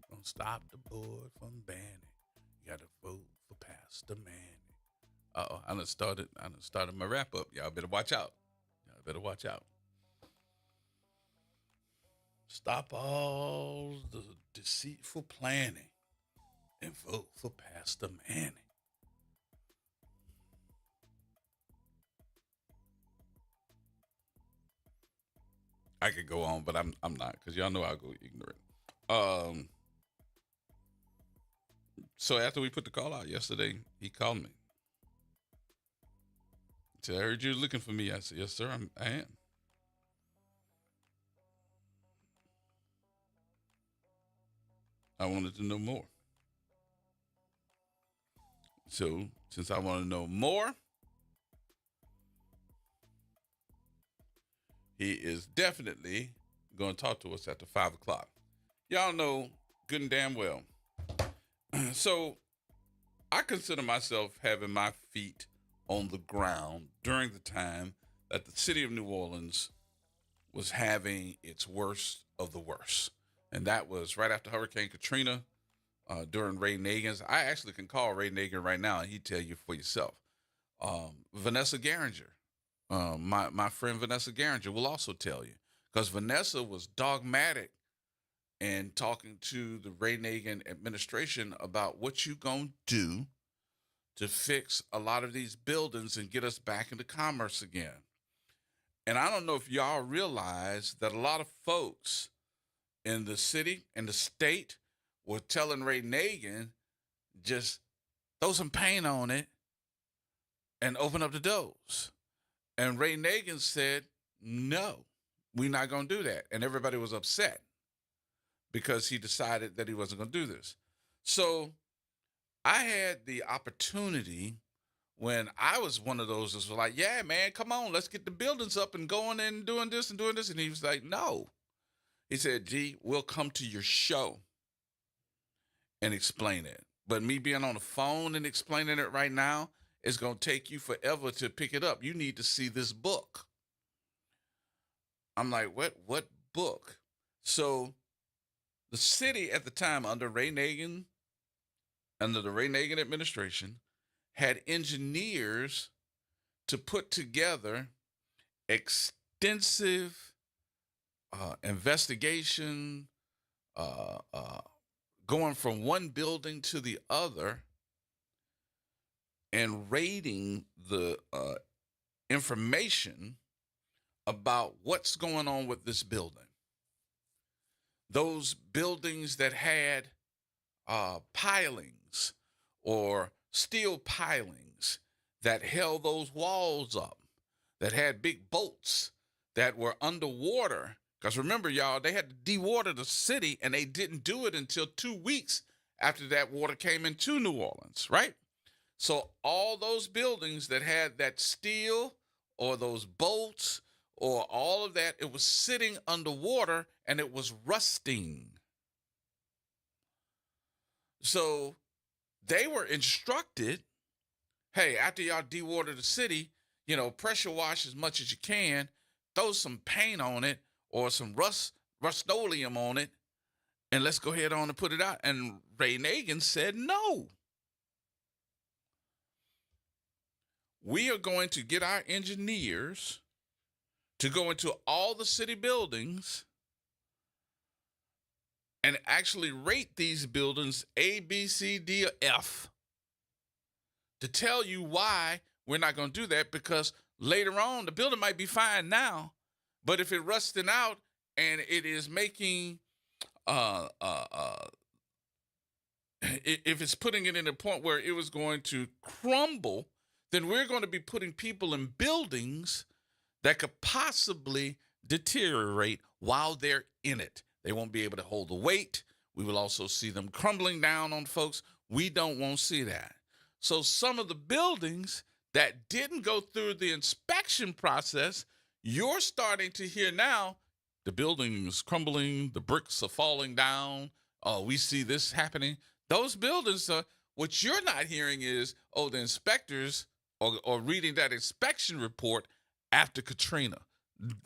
Gonna stop the board from banning. You gotta vote for Pastor Manning. Uh-oh, I done started my wrap up. Y'all better watch out. Stop all the deceitful planning and vote for Pastor Manning. I could go on, but I'm not, because y'all know I'll go ignorant. So after we put the call out yesterday, he called me. He said, I heard you looking for me. I said, yes, sir, I am. I wanted to know more. So since I want to know more, he is definitely going to talk to us after 5 o'clock. Y'all know good and damn well. So I consider myself having my feet on the ground during the time that the city of New Orleans was having its worst of the worst. And that was right after Hurricane Katrina, during Ray Nagin. I actually can call Ray Nagin right now and he'd tell you for yourself. Vanessa Garringer. My friend Vanessa Garringer will also tell you, because Vanessa was dogmatic in talking to the Ray Nagin administration about what you gonna do to fix a lot of these buildings and get us back into commerce again. And I don't know if y'all realize that a lot of folks in the city and the state were telling Ray Nagin, just throw some paint on it and open up the doors. And Ray Nagin said, no, we're not going to do that. And everybody was upset because he decided that he wasn't going to do this. So I had the opportunity when I was one of those that was like, yeah, man, come on, let's get the buildings up and going and doing this and doing this. And he was like, no. He said, G, we'll come to your show and explain it. But me being on the phone and explaining it right now, it's going to take you forever to pick it up. You need to see this book. I'm like, what book? So the city at the time under the Ray Nagin administration, had engineers to put together extensive investigation, going from one building to the other and rating the information about what's going on with this building. Those buildings that had pilings or steel pilings that held those walls up, that had big bolts that were underwater. Because remember, y'all, they had to dewater the city, and they didn't do it until 2 weeks after that water came into New Orleans, right? So all those buildings that had that steel or those bolts or all of that, it was sitting underwater and it was rusting. So they were instructed, hey, after y'all dewater the city, pressure wash as much as you can, throw some paint on it or some Rust-Oleum on it, and let's go ahead on and put it out. And Ray Nagin said, no. We are going to get our engineers to go into all the city buildings and actually rate these buildings A, B, C, D, or F to tell you why we're not going to do that, because later on, the building might be fine now, but if it's rusting out and it is making, if it's putting it in a point where it was going to crumble, then we're going to be putting people in buildings that could possibly deteriorate while they're in it. They won't be able to hold the weight. We will also see them crumbling down on folks. We don't want to see that. So some of the buildings that didn't go through the inspection process, you're starting to hear now, the building is crumbling, the bricks are falling down. We see this happening. Those buildings, what you're not hearing is, the inspectors or reading that inspection report after Katrina.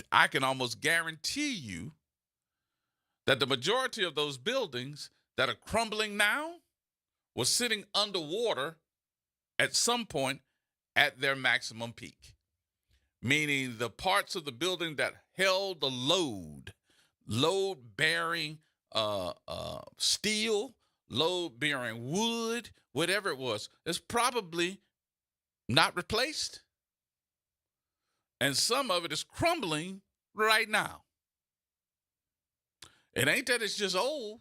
I can almost guarantee you that the majority of those buildings that are crumbling now were sitting underwater at some point at their maximum peak, meaning the parts of the building that held the load-bearing steel, load-bearing wood, whatever it was, is probably not replaced. And some of it is crumbling right now. It ain't that it's just old.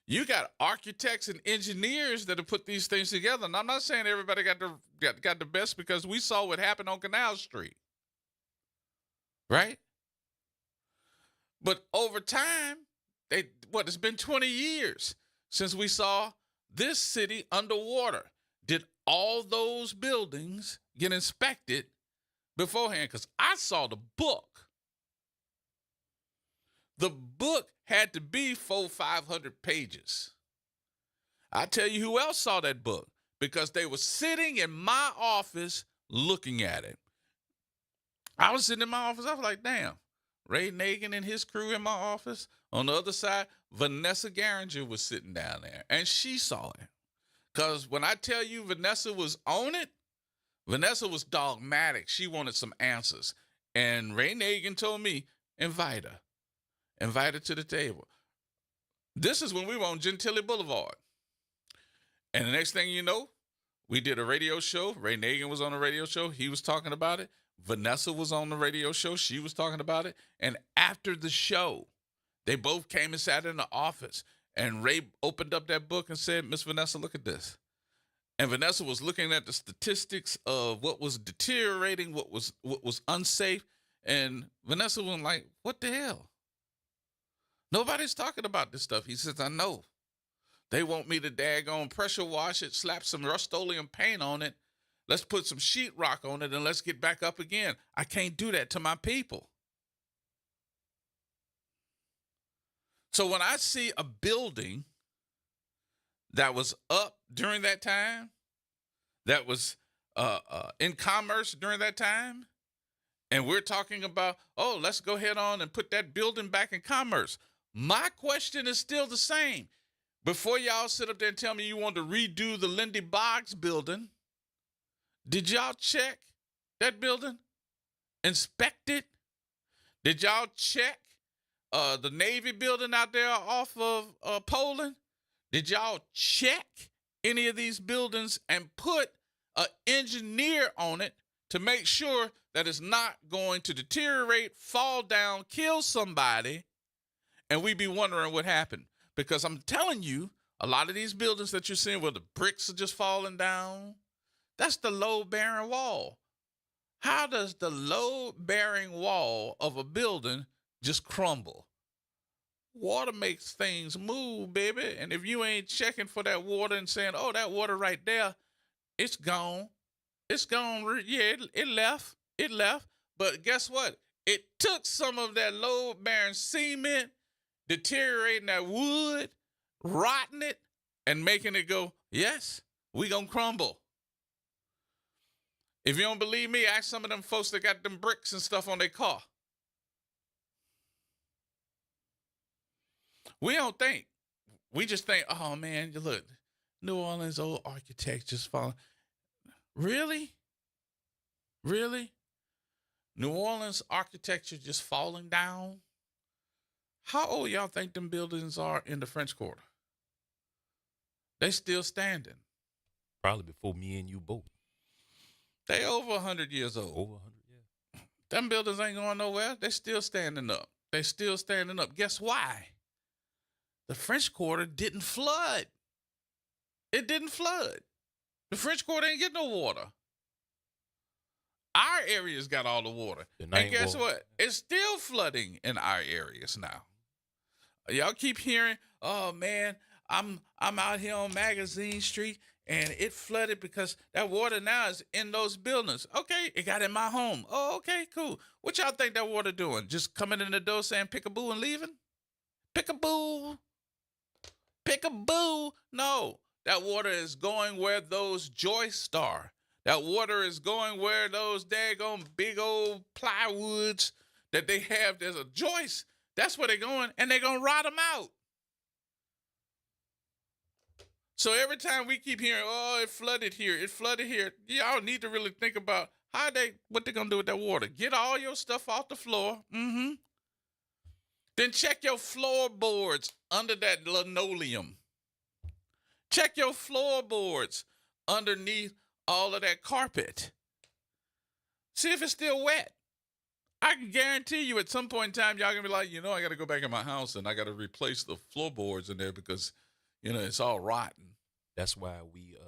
You got architects and engineers that have put these things together. And I'm not saying everybody got the best, because we saw what happened on Canal Street. Right? But over time, it's been 20 years since we saw this city underwater. Did all those buildings get inspected beforehand? Because I saw the book. The book had to be 400-500 pages. I tell you who else saw that book, because they were sitting in my office looking at it. I was sitting in my office. I was like, damn, Ray Nagin and his crew in my office. On the other side, Vanessa Garringer was sitting down there, and she saw it. Because when I tell you Vanessa was on it, Vanessa was dogmatic. She wanted some answers. And Ray Nagin told me, invite her. Invite her to the table. This is when we were on Gentilly Boulevard. And the next thing you know, we did a radio show. Ray Nagin was on a radio show. He was talking about it. Vanessa was on the radio show. She was talking about it. And after the show, they both came and sat in the office. And Ray opened up that book and said, Miss Vanessa, look at this. And Vanessa was looking at the statistics of what was deteriorating, what was unsafe. And Vanessa was like, what the hell? Nobody's talking about this stuff. He says, I know. They want me to daggone pressure wash it, slap some Rust-Oleum paint on it. Let's put some sheetrock on it and let's get back up again. I can't do that to my people. So when I see a building that was up during that time, that was in commerce during that time, and we're talking about, let's go ahead on and put that building back in commerce. My question is still the same. Before y'all sit up there and tell me you want to redo the Lindy Boggs building, did y'all check that building? Inspect it? Did y'all check the Navy building out there off of Poland? Did y'all check any of these buildings and put an engineer on it to make sure that it's not going to deteriorate, fall down, kill somebody, and we be wondering what happened? Because I'm telling you, a lot of these buildings that you're seeing where the bricks are just falling down, that's the load-bearing wall. How does the load-bearing wall of a building just crumble? Water makes things move, baby. And if you ain't checking for that water and saying, oh, that water right there, it's gone. It's gone. Yeah, it left. It left. But guess what? It took some of that load-bearing cement, deteriorating that wood, rotting it, and making it go, yes, we gonna crumble. If you don't believe me, ask some of them folks that got them bricks and stuff on their car. We don't think. We just think, oh, man, look, New Orleans old architecture's falling. Really? Really? New Orleans architecture just falling down? How old y'all think them buildings are in the French Quarter? They still standing. Probably before me and you both. They over 100 years old. Over 100, yeah. Them buildings ain't going nowhere. They still standing up. They still standing up. Guess why? The French Quarter didn't flood. It didn't flood. The French Quarter ain't get no water. Our areas got all the water. And guess what? It's still flooding in our areas now. Y'all keep hearing, oh man, I'm out here on Magazine Street and it flooded because that water now is in those buildings. Okay, it got in my home. Oh, okay, cool. What y'all think that water doing? Just coming in the door saying pick-a-boo and leaving? Pick-a-boo. Pick-a-boo. No, that water is going where those joists are. That water is going where those daggone big old plywoods that they have, there's a joist. That's where they're going, and they're going to rot them out. So every time we keep hearing, oh, it flooded here, y'all need to really think about what they're going to do with that water. Get all your stuff off the floor. Mm-hmm. Then check your floorboards under that linoleum. Check your floorboards underneath all of that carpet. See if it's still wet. I can guarantee you at some point in time, y'all gonna be like, I got to go back in my house and I got to replace the floorboards in there because, it's all rotten. That's why we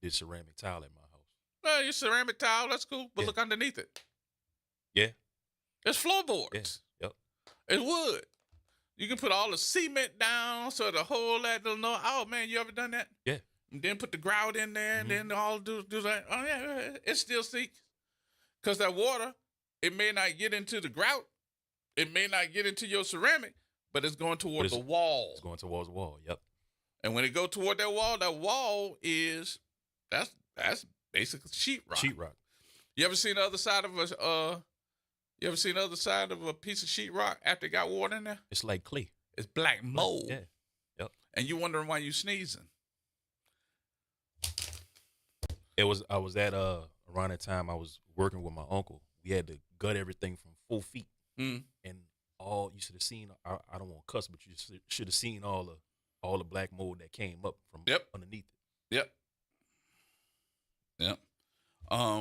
did ceramic tile at my house. Well, your ceramic tile, that's cool, but look underneath it. Yeah. It's floorboards. Yeah. Yep. It's wood. You can put all the cement down so the whole that don't know. Oh man, you ever done that? Yeah. And then put the grout in there, and then all do that. Oh yeah, it still sinks. Cause that water, it may not get into the grout, it may not get into your ceramic, but it's going toward the wall. It's going towards the wall. Yep. And when it go toward that wall is that's basically sheetrock. Sheetrock. You ever seen the other side of a piece of sheetrock after it got water in there? It's like clay. It's black mold. Yeah. Yep. And you wondering why you sneezing. I was at around that time I was working with my uncle. We had to gut everything from 4 feet. Mm. And you should have seen, I don't want to cuss, but you should have seen all the black mold that came up from underneath it. Yep.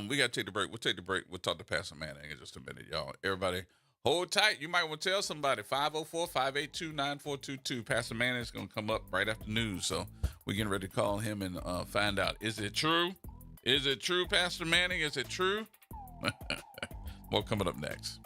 We got to take the break. We'll take the break. We'll talk to Pastor Manning in just a minute, y'all. Everybody, hold tight. You might want to tell somebody. 504-582-9422. Pastor Manning is going to come up right after news. So we're getting ready to call him and find out. Is it true? Is it true, Pastor Manning? Is it true? More coming up next.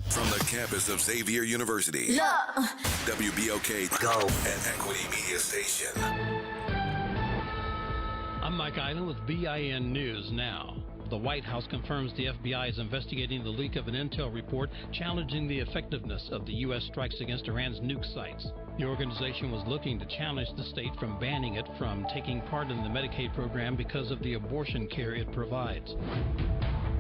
From the campus of Xavier University, WBOK Go and Equity Media Station. I'm Mike Island with BIN News Now. The White House confirms the FBI is investigating the leak of an intel report challenging the effectiveness of the U.S. strikes against Iran's nuke sites. The organization was looking to challenge the state from banning it from taking part in the Medicaid program because of the abortion care it provides.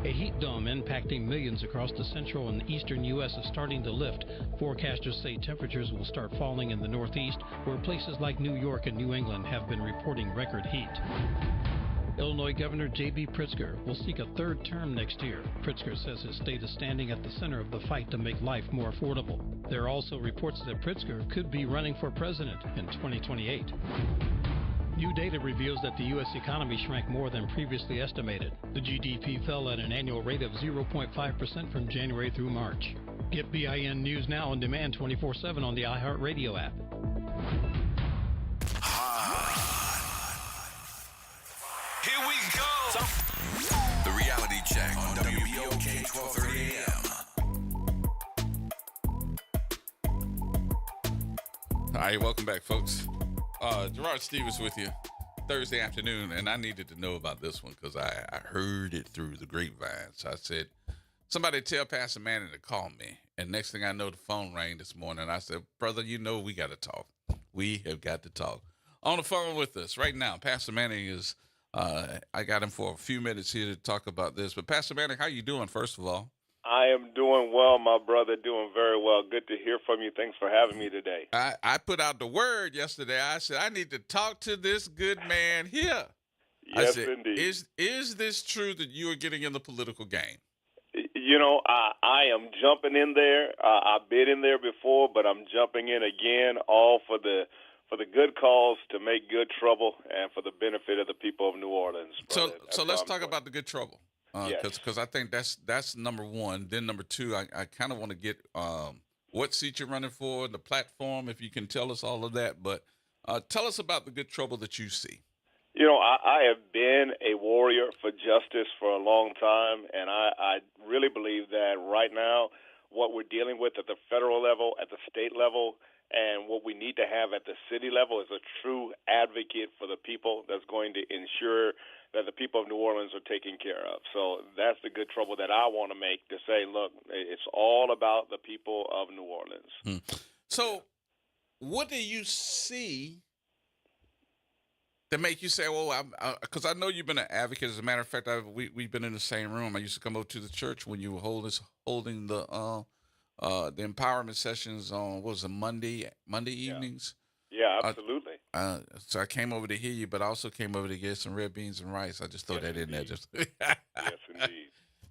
A heat dome impacting millions across the central and eastern U.S. is starting to lift. Forecasters say temperatures will start falling in the Northeast, where places like New York and New England have been reporting record heat. Illinois Governor J.B. Pritzker will seek a third term next year. Pritzker says his state is standing at the center of the fight to make life more affordable. There are also reports that Pritzker could be running for president in 2028. New data reveals that the U.S. economy shrank more than previously estimated. The GDP fell at an annual rate of 0.5% from January through March. Get BIN News Now on demand 24/7 on the iHeartRadio app. Here we go. The Reality Check on WBOK 1230 AM. All right, welcome back, folks. Gerard Stevens with you Thursday afternoon, and I needed to know about this one because I heard it through the grapevine. So I said, somebody tell Pastor Manning to call me. And next thing I know, the phone rang this morning. I said, brother, you know we got to talk. We have got to talk. On the phone with us right now, Pastor Manning is, I got him for a few minutes here to talk about this. But Pastor Manning, how you doing, first of all? I am doing well, my brother, doing very well. Good to hear from you. Thanks for having me today. I put out the word yesterday. I said, I need to talk to this good man here. Yes, I said, indeed. Is this true that you are getting in the political game? You know, I am jumping in there. I've been in there before, but I'm jumping in again, all for the good cause, to make good trouble, and for the benefit of the people of New Orleans. Brother. So let's talk about the good trouble. Yes. Because I think that's number one. Then number two, I kind of want to get what seat you're running for, the platform, if you can tell us all of that. But tell us about the good trouble that you see. You know, I have been a warrior for justice for a long time, and I really believe that right now what we're dealing with at the federal level, at the state level, and what we need to have at the city level is a true advocate for the people that's going to ensure that the people of New Orleans are taken care of. So that's the good trouble that I want to make, to say, look, it's all about the people of New Orleans. So what do you see that make you say, well, because I know you've been an advocate. As a matter of fact, we've been in the same room. I used to come over to the church when you were holding the empowerment sessions on, what was it, Monday evenings? Yeah, absolutely. So I came over to hear you, but I also came over to get some red beans and rice. I just throw that in there. Just yes,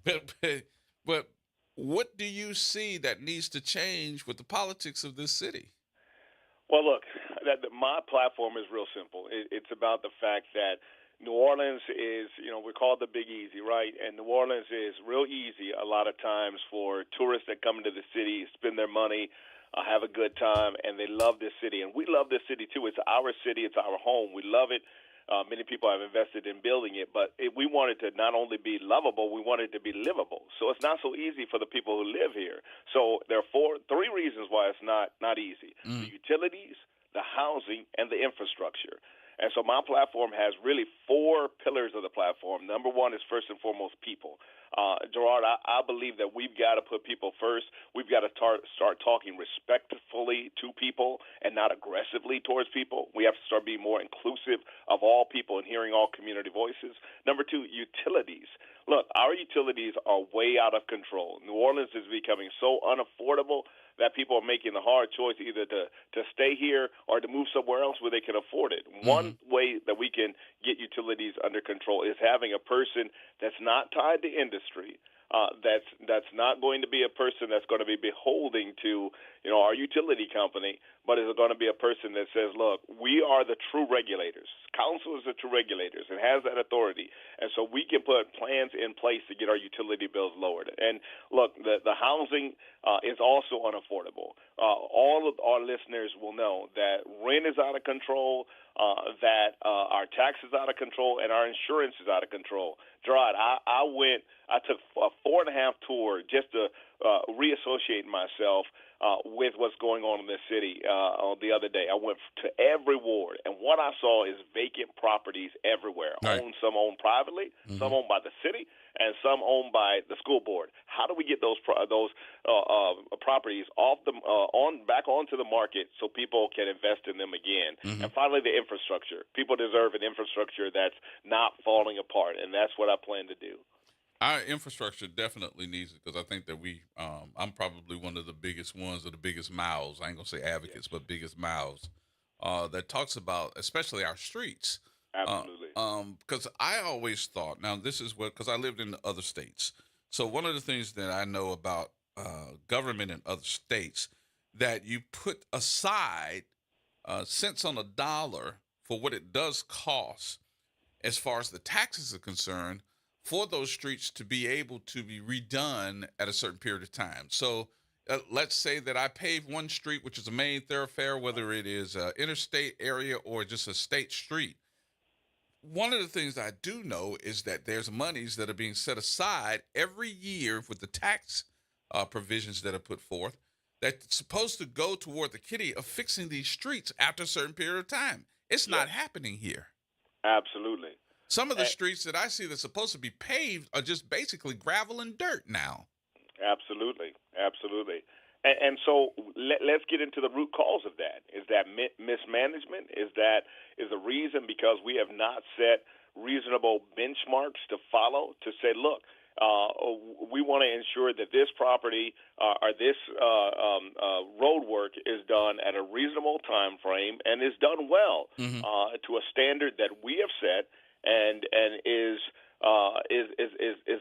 indeed. But what do you see that needs to change with the politics of this city? Well, look, my platform is real simple. It's about the fact that New Orleans is, we call it the Big Easy, right? And New Orleans is real easy a lot of times for tourists that come into the city, spend their money, have a good time, and they love this city. And we love this city, too. It's our city. It's our home. We love it. Many people have invested in building it, but we want it to not only be lovable, we want it to be livable. So it's not so easy for the people who live here. So there are three reasons why it's not easy. The utilities, the housing, and the infrastructure. And so my platform has really four pillars of the platform. Number one is first and foremost people. Gerard, I believe that we've got to put people first. We've got to start talking respectfully to people and not aggressively towards people. We have to start being more inclusive of all people and hearing all community voices. Number two, utilities. Look, our utilities are way out of control. New Orleans is becoming so unaffordable that people are making the hard choice either to stay here or to move somewhere else where they can afford it. One way that we can get utilities under control is having a person that's not tied to industry, that's not going to be a person that's going to be beholding to our utility company, but is going to be a person that says, look, we are the true regulators. Council is the true regulators. It has that authority. And so we can put plans in place to get our utility bills lowered. And look, the housing is also unaffordable. All of our listeners will know that rent is out of control. that our tax is out of control and our insurance is out of control. Gerard, I took a 4.5 tour just to reassociate myself with what's going on in this city the other day. I went to every ward, and what I saw is vacant properties everywhere. Right. Some owned privately, some owned by the city, and some owned by the school board. How do we get those properties back onto the market so people can invest in them again? And finally, the infrastructure. People deserve an infrastructure that's not falling apart, and that's what I plan to do. Our infrastructure definitely needs it, because I think that I'm probably one of the biggest ones, or the biggest mouths. I ain't gonna say advocates, but biggest mouths that talks about, especially our streets. Absolutely. Because I always thought, now this is because I lived in other states. So one of the things that I know about government in other states, that you put aside cents on a dollar for what it does cost, as far as the taxes are concerned, for those streets to be able to be redone at a certain period of time. So let's say that I pave one street, which is a main thoroughfare, whether it is an interstate area or just a state street. One of the things I do know is that there's monies that are being set aside every year with the tax provisions that are put forth, that's supposed to go toward the kitty of fixing these streets after a certain period of time. It's not happening here. Absolutely. Some of the streets that I see that's supposed to be paved are just basically gravel and dirt now. Absolutely. And so let's get into the root cause of that. Is that mismanagement? Is the reason because we have not set reasonable benchmarks to follow to say, look, we want to ensure that this property or this road work is done at a reasonable time frame and is done well to a standard that we have set and is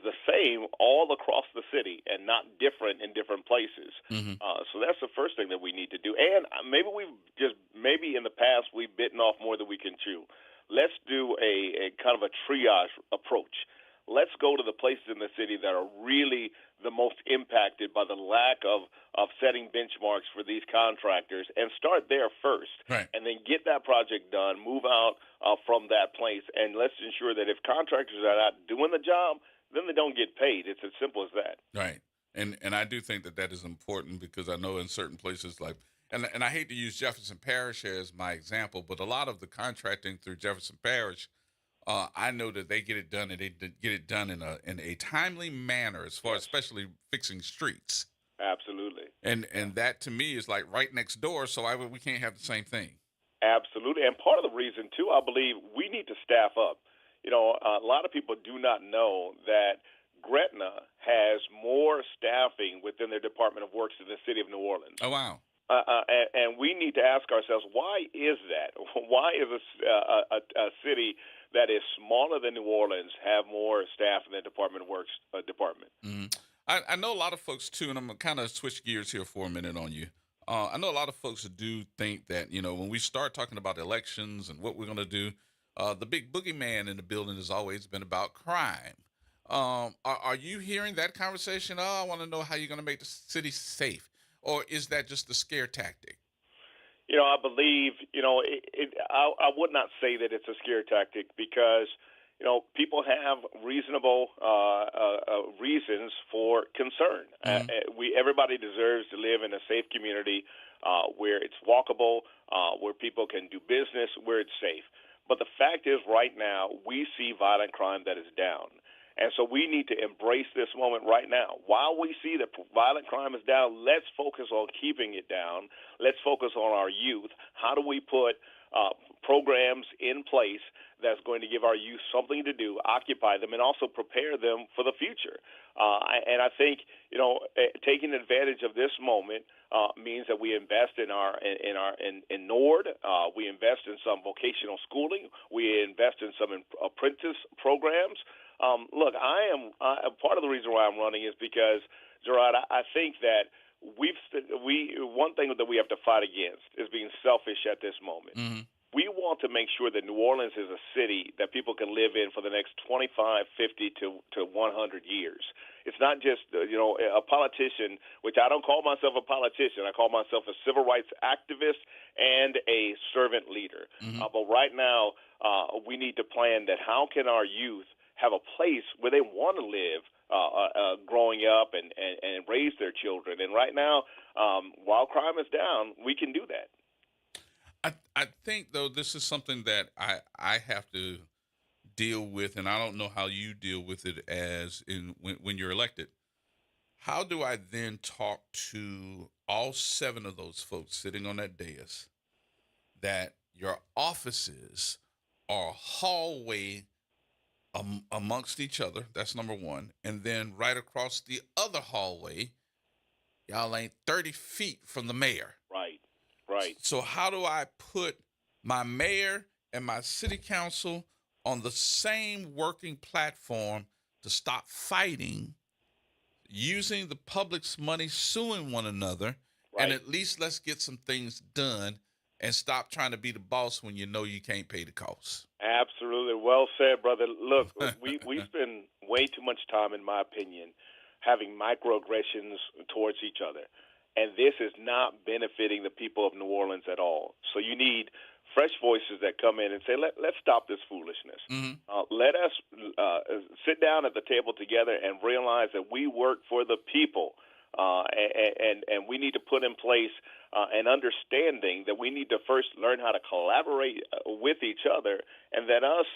the same all across the city and not different in different places. So that's the first thing that we need to do. And maybe in the past we've bitten off more than we can chew. Let's do a kind of a triage approach. Let's go to the places in the city that are really the most impacted by the lack of setting benchmarks for these contractors and start there first. Right. And then get that project done, move out from that place, and let's ensure that if contractors are not doing the job, then they don't get paid. It's as simple as that. Right. And I do think that is important, because I know in certain places like, and I hate to use Jefferson Parish as my example, but a lot of the contracting through Jefferson Parish, I know that they get it done, and they get it done in a timely manner, as far as especially fixing streets. Absolutely. And that to me is like right next door, so we can't have the same thing. Absolutely. And part of the reason too, I believe we need to staff up. You know, a lot of people do not know that Gretna has more staffing within their Department of Works than the city of New Orleans. Oh, wow. And we need to ask ourselves, why is that? Why is a city that is smaller than New Orleans have more staff in the Department of Works department? I know a lot of folks, too, and I'm going to kind of switch gears here for a minute on you. I know a lot of folks do think that, you know, when we start talking about elections and what we're going to do, the big boogeyman in the building has always been about crime. Are you hearing that conversation? I want to know how you're going to make the city safe. Or is that just a scare tactic? You know, I believe, you know, I would not say that it's a scare tactic, because, you know, people have reasonable reasons for concern. Everybody deserves to live in a safe community where it's walkable, where people can do business, where it's safe. But the fact is, right now, we see violent crime that is down. And so we need to embrace this moment right now. While we see that violent crime is down, let's focus on keeping it down. Let's focus on our youth. How do we put programs in place that's going to give our youth something to do, occupy them, and also prepare them for the future? And I think, you know, taking advantage of this moment means that we invest in NORD. We invest in some vocational schooling. We invest in some apprentice programs. Look, part of the reason why I'm running is because, Gerard, I think that one thing that we have to fight against is being selfish at this moment. we want to make sure that New Orleans is a city that people can live in for the next 25, 50 to 100 years. It's not just, a politician, which I don't call myself a politician. I call myself a civil rights activist and a servant leader. But right now, we need to plan that how can our youth have a place where they want to live growing up and raise their children. And right now, while crime is down, we can do that. I think, though, this is something that I have to deal with, and I don't know how you deal with it when you're elected. How do I then talk to all 7 of those folks sitting on that dais that your offices are hallway amongst each other? That's number one. And then right across the other hallway, y'all ain't 30 feet from the mayor. Right. So how do I put my mayor and my city council on the same working platform to stop fighting, using the public's money, suing one another, and at least let's get some things done and stop trying to be the boss when you know you can't pay the costs? Absolutely. Well said, brother. Look, we spend way too much time, in my opinion, having microaggressions towards each other. And this is not benefiting the people of New Orleans at all. So you need fresh voices that come in and say, let's stop this foolishness. Let us sit down at the table together and realize that we work for the people. And we need to put in place an understanding that we need to first learn how to collaborate with each other, and that us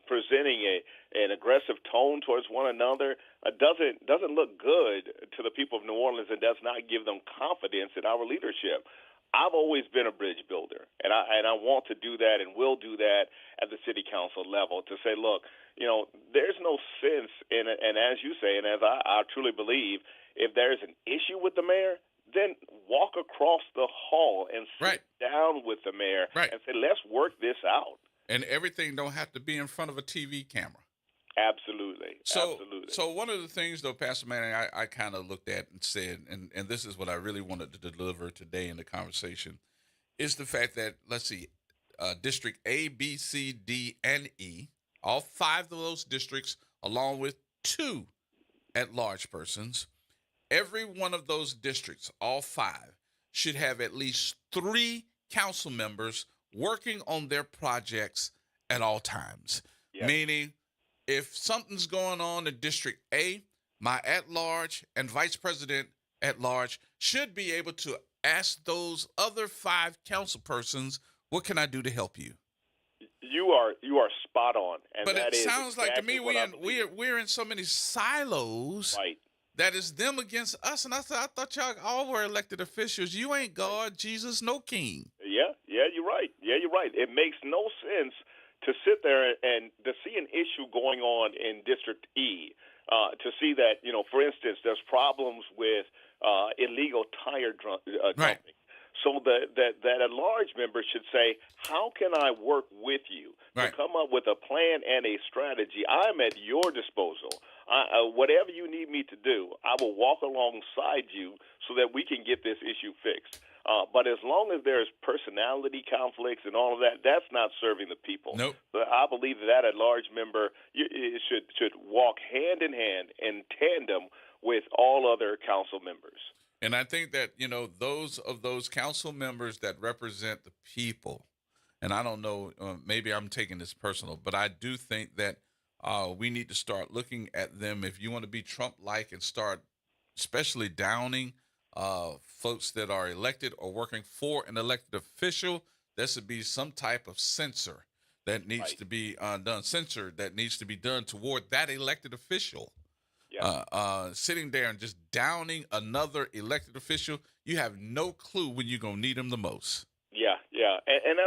presenting an aggressive tone towards one another doesn't look good to the people of New Orleans and does not give them confidence in our leadership. I've always been a bridge builder, and I want to do that and will do that at the city council level to say, look, there's no sense in it, and as you say, and as I truly believe, if there's an issue with the mayor, then walk across the hall and sit down with the mayor and say, let's work this out. And everything don't have to be in front of a TV camera. Absolutely. So one of the things, though, Pastor Manning, I kind of looked at and said, and this is what I really wanted to deliver today in the conversation, is the fact that, let's see, District A, B, C, D, and E, all 5 of those districts, along with 2 at-large persons, every one of those districts, all 5, should have at least 3 council members working on their projects at all times. Yep. Meaning, if something's going on in District A, my at-large and vice president at-large should be able to ask those other 5 council persons, what can I do to help you? You are spot on. And but that it sounds exactly like to me we're in so many silos. Right. That is them against us. And I thought y'all all were elected officials. You ain't God, Jesus, no king. Yeah, you're right. It makes no sense to sit there and to see an issue going on in District E, to see that, for instance, there's problems with illegal tire dumping. So that a large member should say, how can I work with you to come up with a plan and a strategy? I'm at your disposal. Whatever you need me to do, I will walk alongside you so that we can get this issue fixed. But as long as there's personality conflicts and all of that, that's not serving the people. Nope. But I believe that a large member should walk hand in hand in tandem with all other council members. And I think that, those council members that represent the people, and I don't know, maybe I'm taking this personal, but I do think that we need to start looking at them. If you want to be Trump-like and start especially downing folks that are elected or working for an elected official, there should be some type of censor that needs to be done toward that elected official. Sitting there and just downing another elected official, you have no clue when you're going to need them the most. Yeah. And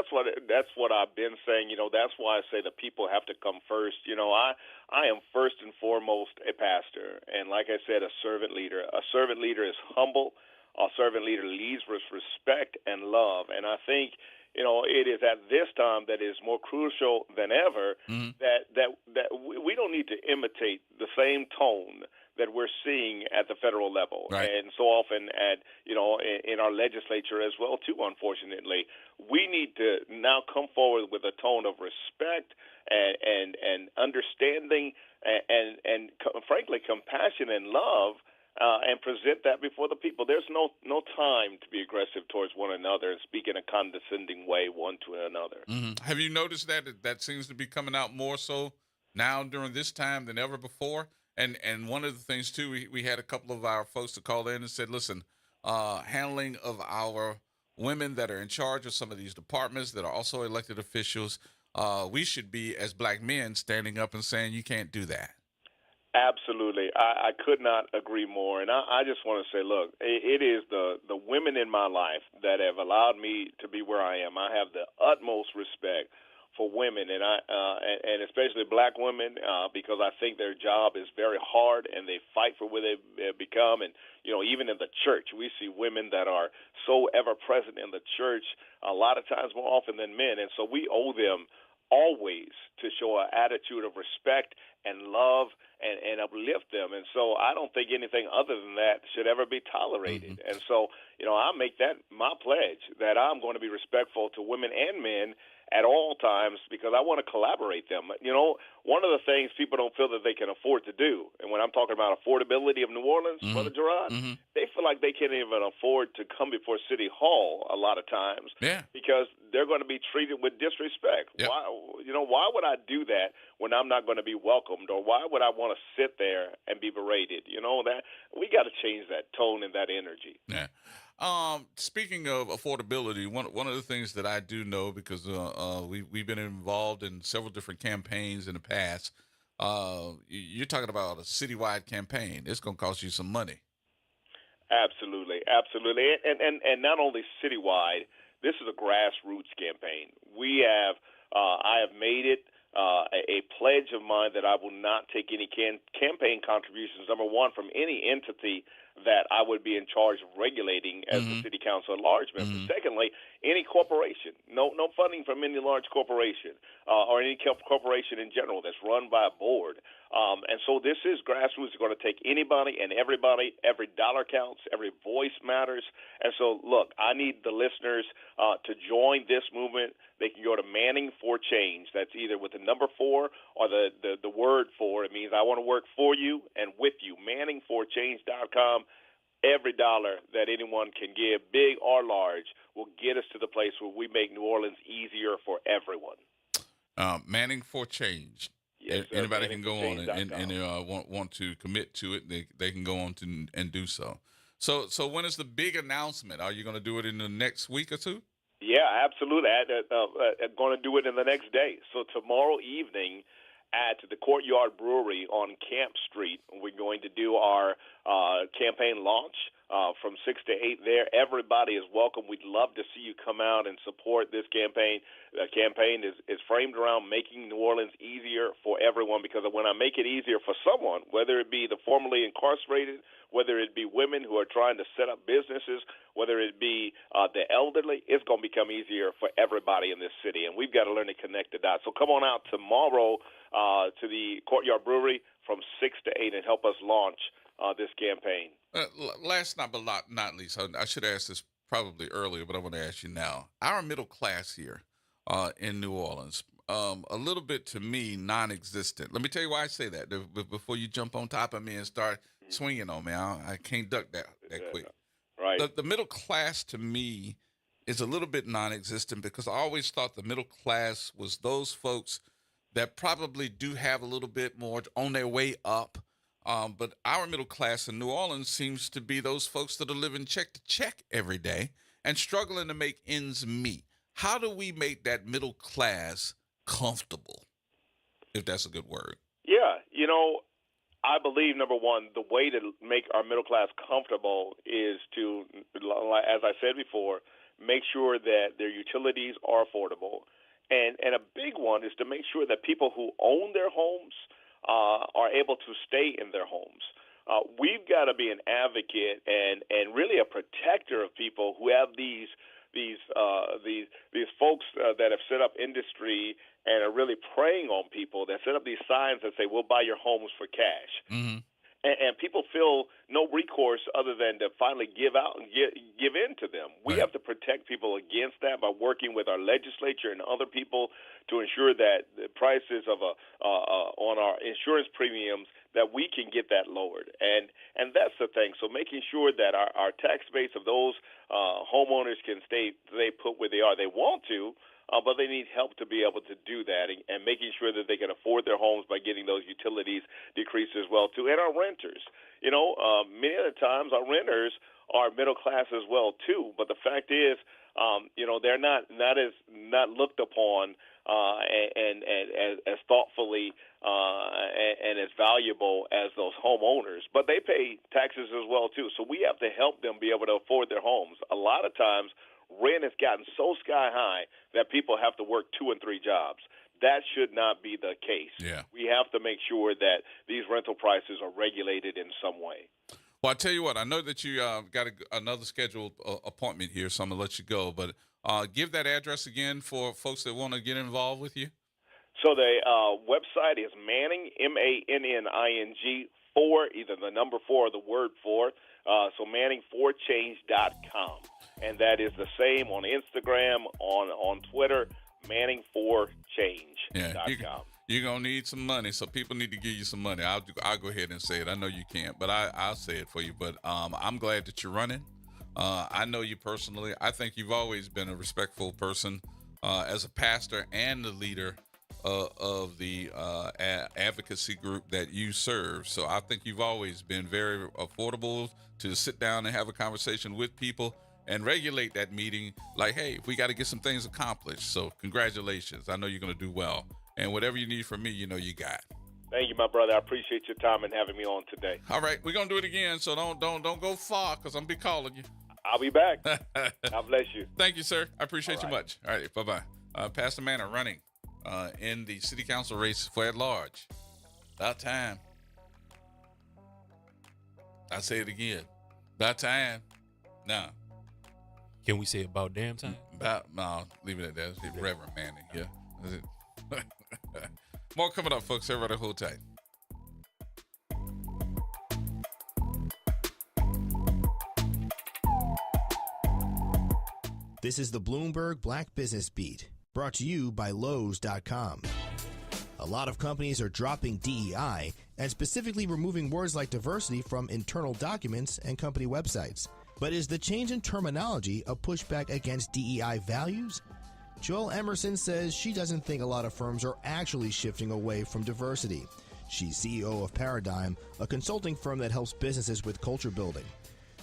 that's what I've been saying. That's why I say the people have to come first. I am first and foremost a pastor, and like I said, a servant leader. A servant leader is humble. A servant leader leads with respect and love. And I think, it is at this time that is more crucial than ever that we don't need need to imitate the same tone that we're seeing at the federal level, right. and so often at in our legislature as well too. Unfortunately, we need to now come forward with a tone of respect and understanding and frankly compassion and love. And present that before the people. There's no time to be aggressive towards one another and speak in a condescending way one to another. Mm-hmm. Have you noticed that seems to be coming out more so now during this time than ever before? And one of the things, too, we had a couple of our folks to call in and said, listen, handling of our women that are in charge of some of these departments that are also elected officials, we should be, as black men, standing up and saying you can't do that. Absolutely. I could not agree more. And I just want to say, look, it is the women in my life that have allowed me to be where I am. I have the utmost respect for women, and especially black women, because I think their job is very hard and they fight for where they've become. And, even in the church, we see women that are so ever present in the church, a lot of times more often than men. And so we owe them always to show an attitude of respect and love and uplift them. And so I don't think anything other than that should ever be tolerated. Mm-hmm. And so, I make that my pledge that I'm going to be respectful to women and men at all times because I want to collaborate them. One of the things people don't feel that they can afford to do, and when I'm talking about affordability of New Orleans, mm-hmm. Brother Gerard, mm-hmm. they feel like they can't even afford to come before City Hall a lot of times because they're going to be treated with disrespect. Yep. Why would I do that when I'm not going to be welcomed, or why would I want to sit there and be berated? That we got to change that tone and that energy. Yeah. Speaking of affordability, one of the things that I do know, because we've been involved in several different campaigns in the past, you're talking about a citywide campaign. It's going to cost you some money. Absolutely. And not only citywide, this is a grassroots campaign. I have made it a pledge of mine that I will not take any campaign contributions, number one, from any entity that I would be in charge of regulating as mm-hmm. the city council at large member. Mm-hmm. Secondly, any corporation, no funding from any large corporation or any corporation in general that's run by a board. And so this is grassroots. It's going to take anybody and everybody. Every dollar counts. Every voice matters. And so, look, I need the listeners to join this movement. They can go to Manning for Change. That's either with the number 4 or the word 4. It means I want to work for you and with you. ManningForChange.com. Every dollar that anyone can give, big or large, will get us to the place where we make New Orleans easier for everyone. Manning for Change. Yes, sir. Anybody can go on and want to commit to it. They can go on to and do so. So when is the big announcement? Are you going to do it in the next week or two? Yeah, absolutely. I'm going to do it in the next day. So tomorrow evening at the Courtyard Brewery on Camp Street, we're going to do our campaign launch from 6 to 8 there. Everybody is welcome. We'd love to see you come out and support this campaign. The campaign is framed around making New Orleans easier for everyone, because when I make it easier for someone, whether it be the formerly incarcerated, whether it be women who are trying to set up businesses, whether it be the elderly, it's going to become easier for everybody in this city, and we've got to learn to connect the dots. So come on out tomorrow to the Courtyard Brewery from 6 to 8 and help us launch this campaign. Last but not least, I should ask this probably earlier, but I want to ask you now. Our middle class here in New Orleans, a little bit, to me, non-existent. Let me tell you why I say that before you jump on top of me and start swinging on me. I can't duck that quick. Right. The middle class, to me, is a little bit non-existent, because I always thought the middle class was those folks that probably do have a little bit more on their way up. But our middle class in New Orleans seems to be those folks that are living check to check every day and struggling to make ends meet. How do we make that middle class comfortable, if that's a good word? Yeah, I believe, number one, the way to make our middle class comfortable is to, as I said before, make sure that their utilities are affordable. And a big one is to make sure that people who own their homes are able to stay in their homes. We've got to be an advocate and really a protector of people who have these these folks that have set up industry and are really preying on people that set up these signs that say, we'll buy your homes for cash. Mm-hmm. And people feel no recourse other than to finally give out and give in to them. We have to protect people against that by working with our legislature and other people to ensure that the prices of on our insurance premiums, that we can get that lowered. And that's the thing. So making sure that our tax base of those homeowners can stay put where they are. They want to, but they need help to be able to do that, and making sure that they can afford their homes by getting those utilities decreased as well too. And our renters, many of the times our renters are middle class as well too. But the fact is, they're not looked upon and as thoughtfully and as valuable as those homeowners. But they pay taxes as well too. So we have to help them be able to afford their homes. A lot of times, rent has gotten so sky high that people have to work 2 and 3 jobs. That should not be the case. Yeah. We have to make sure that these rental prices are regulated in some way. Well, I tell you what, I know that you got another scheduled appointment here, so I'm going to let you go. But give that address again for folks that want to get involved with you. So the website is Manning, MANNING, 4, either the number 4 or the word 4. So Manning4Change.com. And that is the same on Instagram, on Twitter, Manning4Change.com. You're going to need some money, so people need to give you some money. I'll go ahead and say it. I know you can't, but I'll say it for you. But I'm glad that you're running. I know you personally. I think you've always been a respectful person as a pastor and the leader of the advocacy group that you serve. So I think you've always been very affordable to sit down and have a conversation with people and regulate that meeting like, hey, we got to get some things accomplished. So congratulations. I know you're going to do well. And whatever you need from me, you got. Thank you, my brother. I appreciate your time and having me on today. All right, we're going to do it again, so don't go far because I'm going to be calling you. I'll be back. God bless you. Thank you, sir. I appreciate you much. All right, bye-bye. Pastor Manor running in the city council race for at large. About time. I say it again. About time. Now. Can we say about damn time? No, leave it at that. It's Reverend Manning. Yeah. More coming up, folks. Everybody hold tight. This is the Bloomberg Black Business Beat, brought to you by Lowe's.com. A lot of companies are dropping DEI and specifically removing words like diversity from internal documents and company websites. But is the change in terminology a pushback against DEI values? Joel Emerson says she doesn't think a lot of firms are actually shifting away from diversity. She's CEO of Paradigm, a consulting firm that helps businesses with culture building.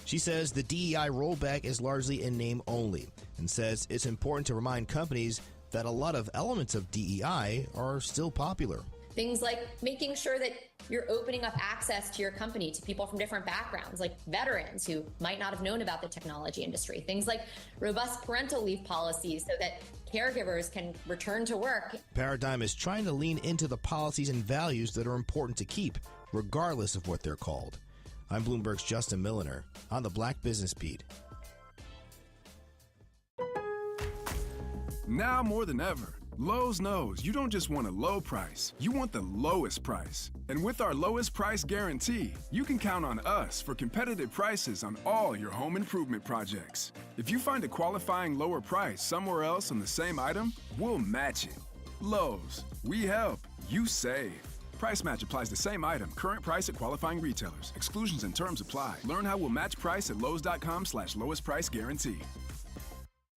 She says the DEI rollback is largely in name only and says it's important to remind companies that a lot of elements of DEI are still popular. Things like making sure that you're opening up access to your company to people from different backgrounds, like veterans who might not have known about the technology industry. Things like robust parental leave policies so that caregivers can return to work. Paradigm is trying to lean into the policies and values that are important to keep, regardless of what they're called. I'm Bloomberg's Justin Milliner on the Black Business Beat. Now more than ever, Lowe's knows you don't just want a low price, you want the lowest price. And with our lowest price guarantee, you can count on us for competitive prices on all your home improvement projects. If you find a qualifying lower price somewhere else on the same item, we'll match it. Lowe's, we help, you save. Price match applies the same item. Current price at qualifying retailers. Exclusions and terms apply. Learn how we'll match price at Lowes.com/lowest price guarantee.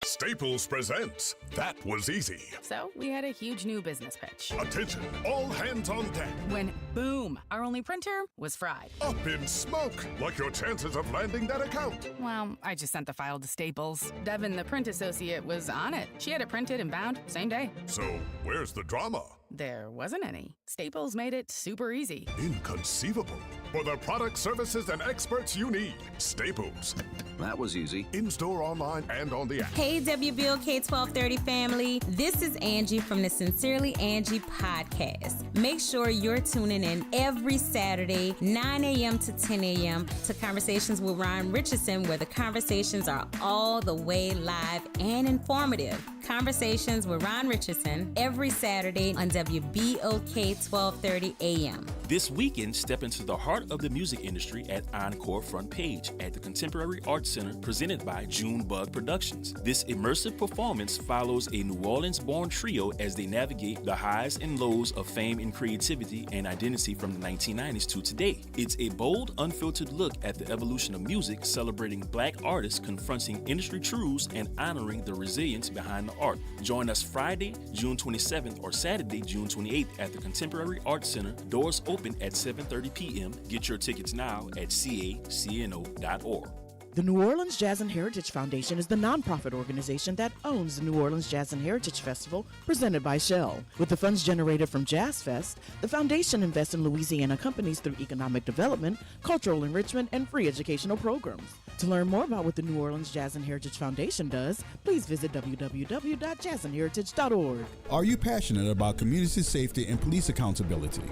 Staples presents That Was Easy. So we had a huge new business pitch. Attention, all hands on deck. When, boom, our only printer was fried. Up in smoke, like your chances of landing that account. Well, I just sent the file to Staples. Devin, the print associate, was on it. She had it printed and bound same day. So where's the drama? There wasn't any. Staples made it super easy. Inconceivable. For the product, services, and experts you need, Staples. That was easy. In-store, online, and on the app. Hey, WBOK 1230 family. This is Angie from the Sincerely Angie podcast. Make sure you're tuning in every Saturday, 9 a.m. to 10 a.m. to Conversations with Ron Richardson, where the conversations are all the way live and informative. Conversations with Ron Richardson every Saturday on WBOK 1230 a.m. This weekend, step into the heart of the music industry at Encore Front Page at the Contemporary Arts Center, presented by Junebug Productions. This immersive performance follows a New Orleans-born trio as they navigate the highs and lows of fame and creativity and identity from the 1990s to today. It's a bold, unfiltered look at the evolution of music, celebrating Black artists confronting industry truths and honoring the resilience behind the art. Join us Friday, June 27th or Saturday, June 28th at the Contemporary Arts Center. Doors open at 7:30 p.m. Get your tickets now at cacno.org. The New Orleans Jazz and Heritage Foundation is the nonprofit organization that owns the New Orleans Jazz and Heritage Festival presented by Shell. With the funds generated from Jazz Fest, the foundation invests in Louisiana companies through economic development, cultural enrichment, and free educational programs. To learn more about what the New Orleans Jazz and Heritage Foundation does, please visit www.jazzandheritage.org. Are you passionate about community safety and police accountability?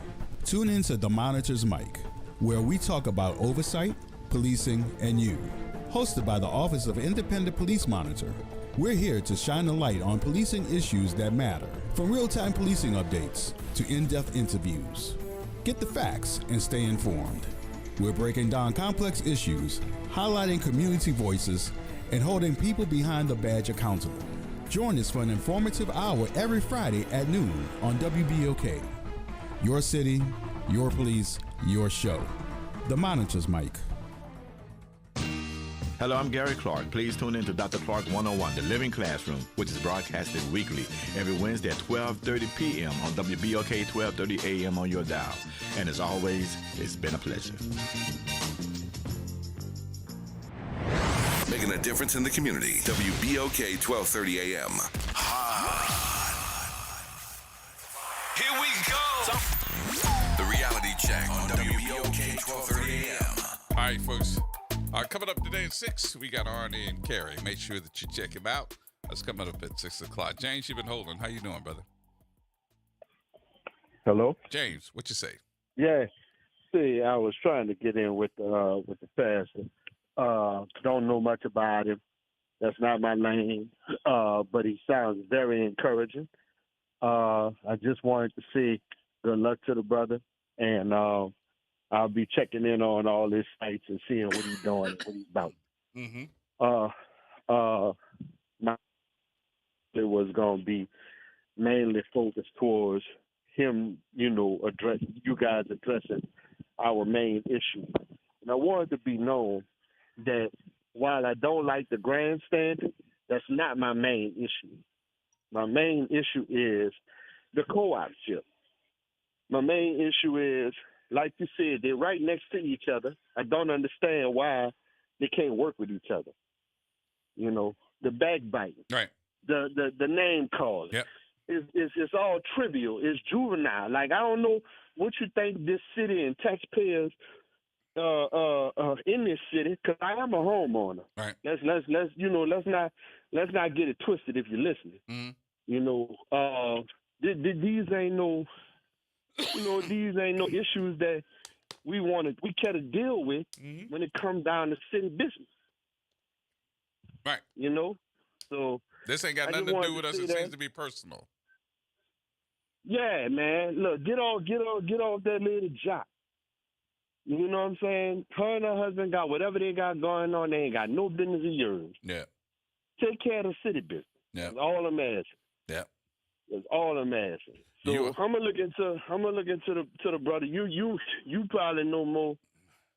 Tune in to The Monitor's Mic, where we talk about oversight, policing, and you. Hosted by the Office of Independent Police Monitor, we're here to shine a light on policing issues that matter, from real-time policing updates to in-depth interviews. Get the facts and stay informed. We're breaking down complex issues, highlighting community voices, and holding people behind the badge accountable. Join us for an informative hour every Friday at noon on WBOK. Your city, your police, your show. The Monitor's Mic. Hello, I'm Gary Clark. Please tune in to Dr. Clark 101, The Living Classroom, which is broadcasted weekly every Wednesday at 12:30 p.m. on WBOK 1230 a.m. on your dial. And as always, it's been a pleasure. Making a difference in the community. WBOK 1230 a.m. Here we go. The Reality Check on WBOK 1230 a.m. All right, folks. Coming up today at 6, we got Arnie and Carrie. Make sure that you check him out. That's coming up at 6 o'clock. James, you've been holding. How you doing, brother? Hello? James, what you say? Yeah. See, I was trying to get in with the pastor. Don't know much about him. That's not my lane. But he sounds very encouraging. I just wanted to say good luck to the brother. And I'll be checking in on all his sites and seeing what he's doing and what he's about. Mm-hmm. It was going to be mainly focused towards him, you guys addressing our main issue. And I wanted to be known that while I don't like the grandstanding, that's not my main issue. My main issue is the co-opship. My main issue is, like you said, they're right next to each other. I don't understand why they can't work with each other. The backbiting, right? The name calling. Yep. It's all trivial. It's juvenile. Like, I don't know what you think this city and taxpayers in this city, because I am a homeowner. Right. Let's not get it twisted if you're listening. Mm-hmm. These ain't no. These ain't no issues that we care to deal with when it comes down to city business. Right. So this ain't got nothing to do with us. It seems to be personal. Yeah, man. Look, get off that little job. You know what I'm saying? Her and her husband got whatever they got going on. They ain't got no business of yours. Yeah. Take care of the city business. Yeah. That's all I'm asking. Yeah. That's all I'm asking. So I'm gonna look into the brother. You probably know more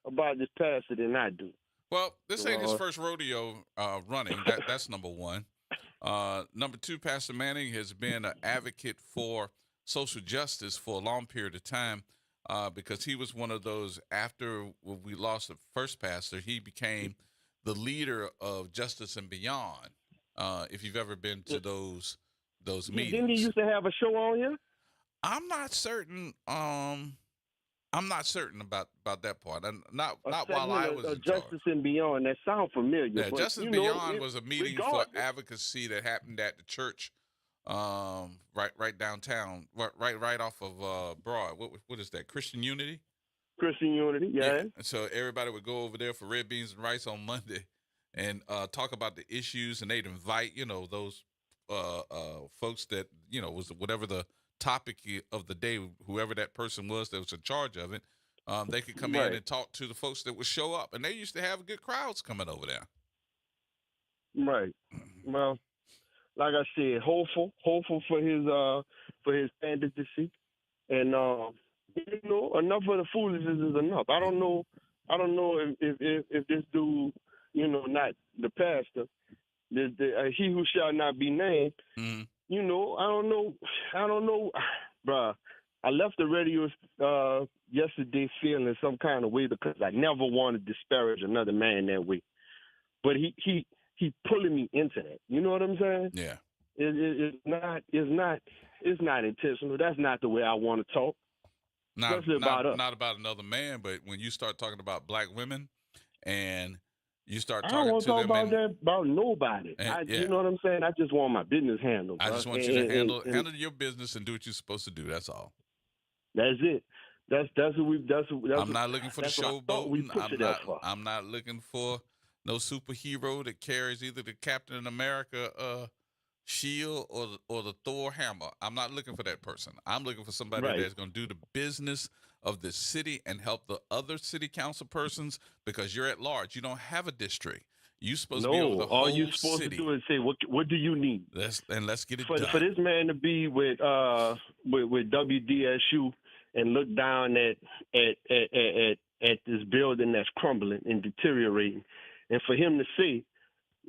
about this pastor than I do. Well, this ain't his first rodeo running. That's number one. Number two, Pastor Manning has been an advocate for social justice for a long period of time because he was one of those, after we lost the first pastor, he became the leader of Justice and Beyond. If you've ever been to those meetings. Didn't he used to have a show on here? I'm not certain. I'm not certain about that part. And not while I was in charge. Justice and Beyond. That sound familiar. Yeah, but, Justice Beyond was a meeting for advocacy that happened at the church, right downtown, right off of Broad. What is that? Christian Unity. Christian Unity, yeah. And so everybody would go over there for red beans and rice on Monday, and talk about the issues, and they'd invite those folks that was whatever the topic of the day, whoever that person was that was in charge of it, they could come in and talk to the folks that would show up, and they used to have good crowds coming over there. Right. Well, like I said, hopeful for his candidacy, and enough of the foolishness is enough. I don't know if this dude, not the pastor, he who shall not be named. Mm-hmm. I don't know, bruh. I left the radio yesterday feeling some kind of way because I never want to disparage another man that way. But he pulling me into that. You know what I'm saying? Yeah. It's not intentional. That's not the way I want to talk. Not about another man, but when you start talking about black women and you start talking to them. I don't want to talk about nobody. You know what I'm saying? I just want my business handled. I just want you to handle your business and do what you're supposed to do. That's all. That's it. That's I'm not looking for the showboat. I'm not looking for no superhero that carries either the Captain America shield or the Thor hammer. I'm not looking for that person. I'm looking for somebody that's going to do the business of the city and help the other city council persons, because you're at large. You don't have a district. You're supposed to be over the whole all you're supposed city. to do is say, what do you need? Let's get it done. done. For this man to be with WDSU and look down at this building that's crumbling and deteriorating, and for him to say,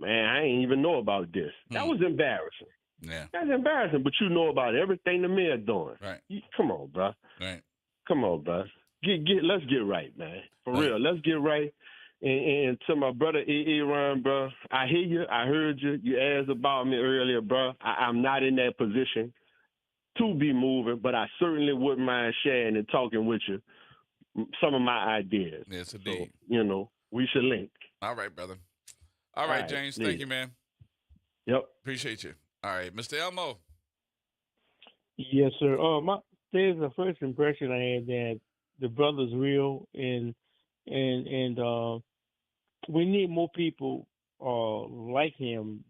man, I ain't even know about this. That was embarrassing. Yeah. That's embarrassing, but you know about everything the mayor doing. Right. Come on, bro. Right. Come on, bro. Let's get right, man. For real, let's get right. And to my brother Aaron, bro, I hear you. I heard you. You asked about me earlier, bro. I'm not in that position to be moving, but I certainly wouldn't mind sharing and talking with you some of my ideas. Yes, indeed. So, we should link. All right, brother. All right, James. Thank you, man. Yep. Appreciate you. All right, Mr. Elmo. Yes, sir. There's the first impression I had that the brother's real, and we need more people like him,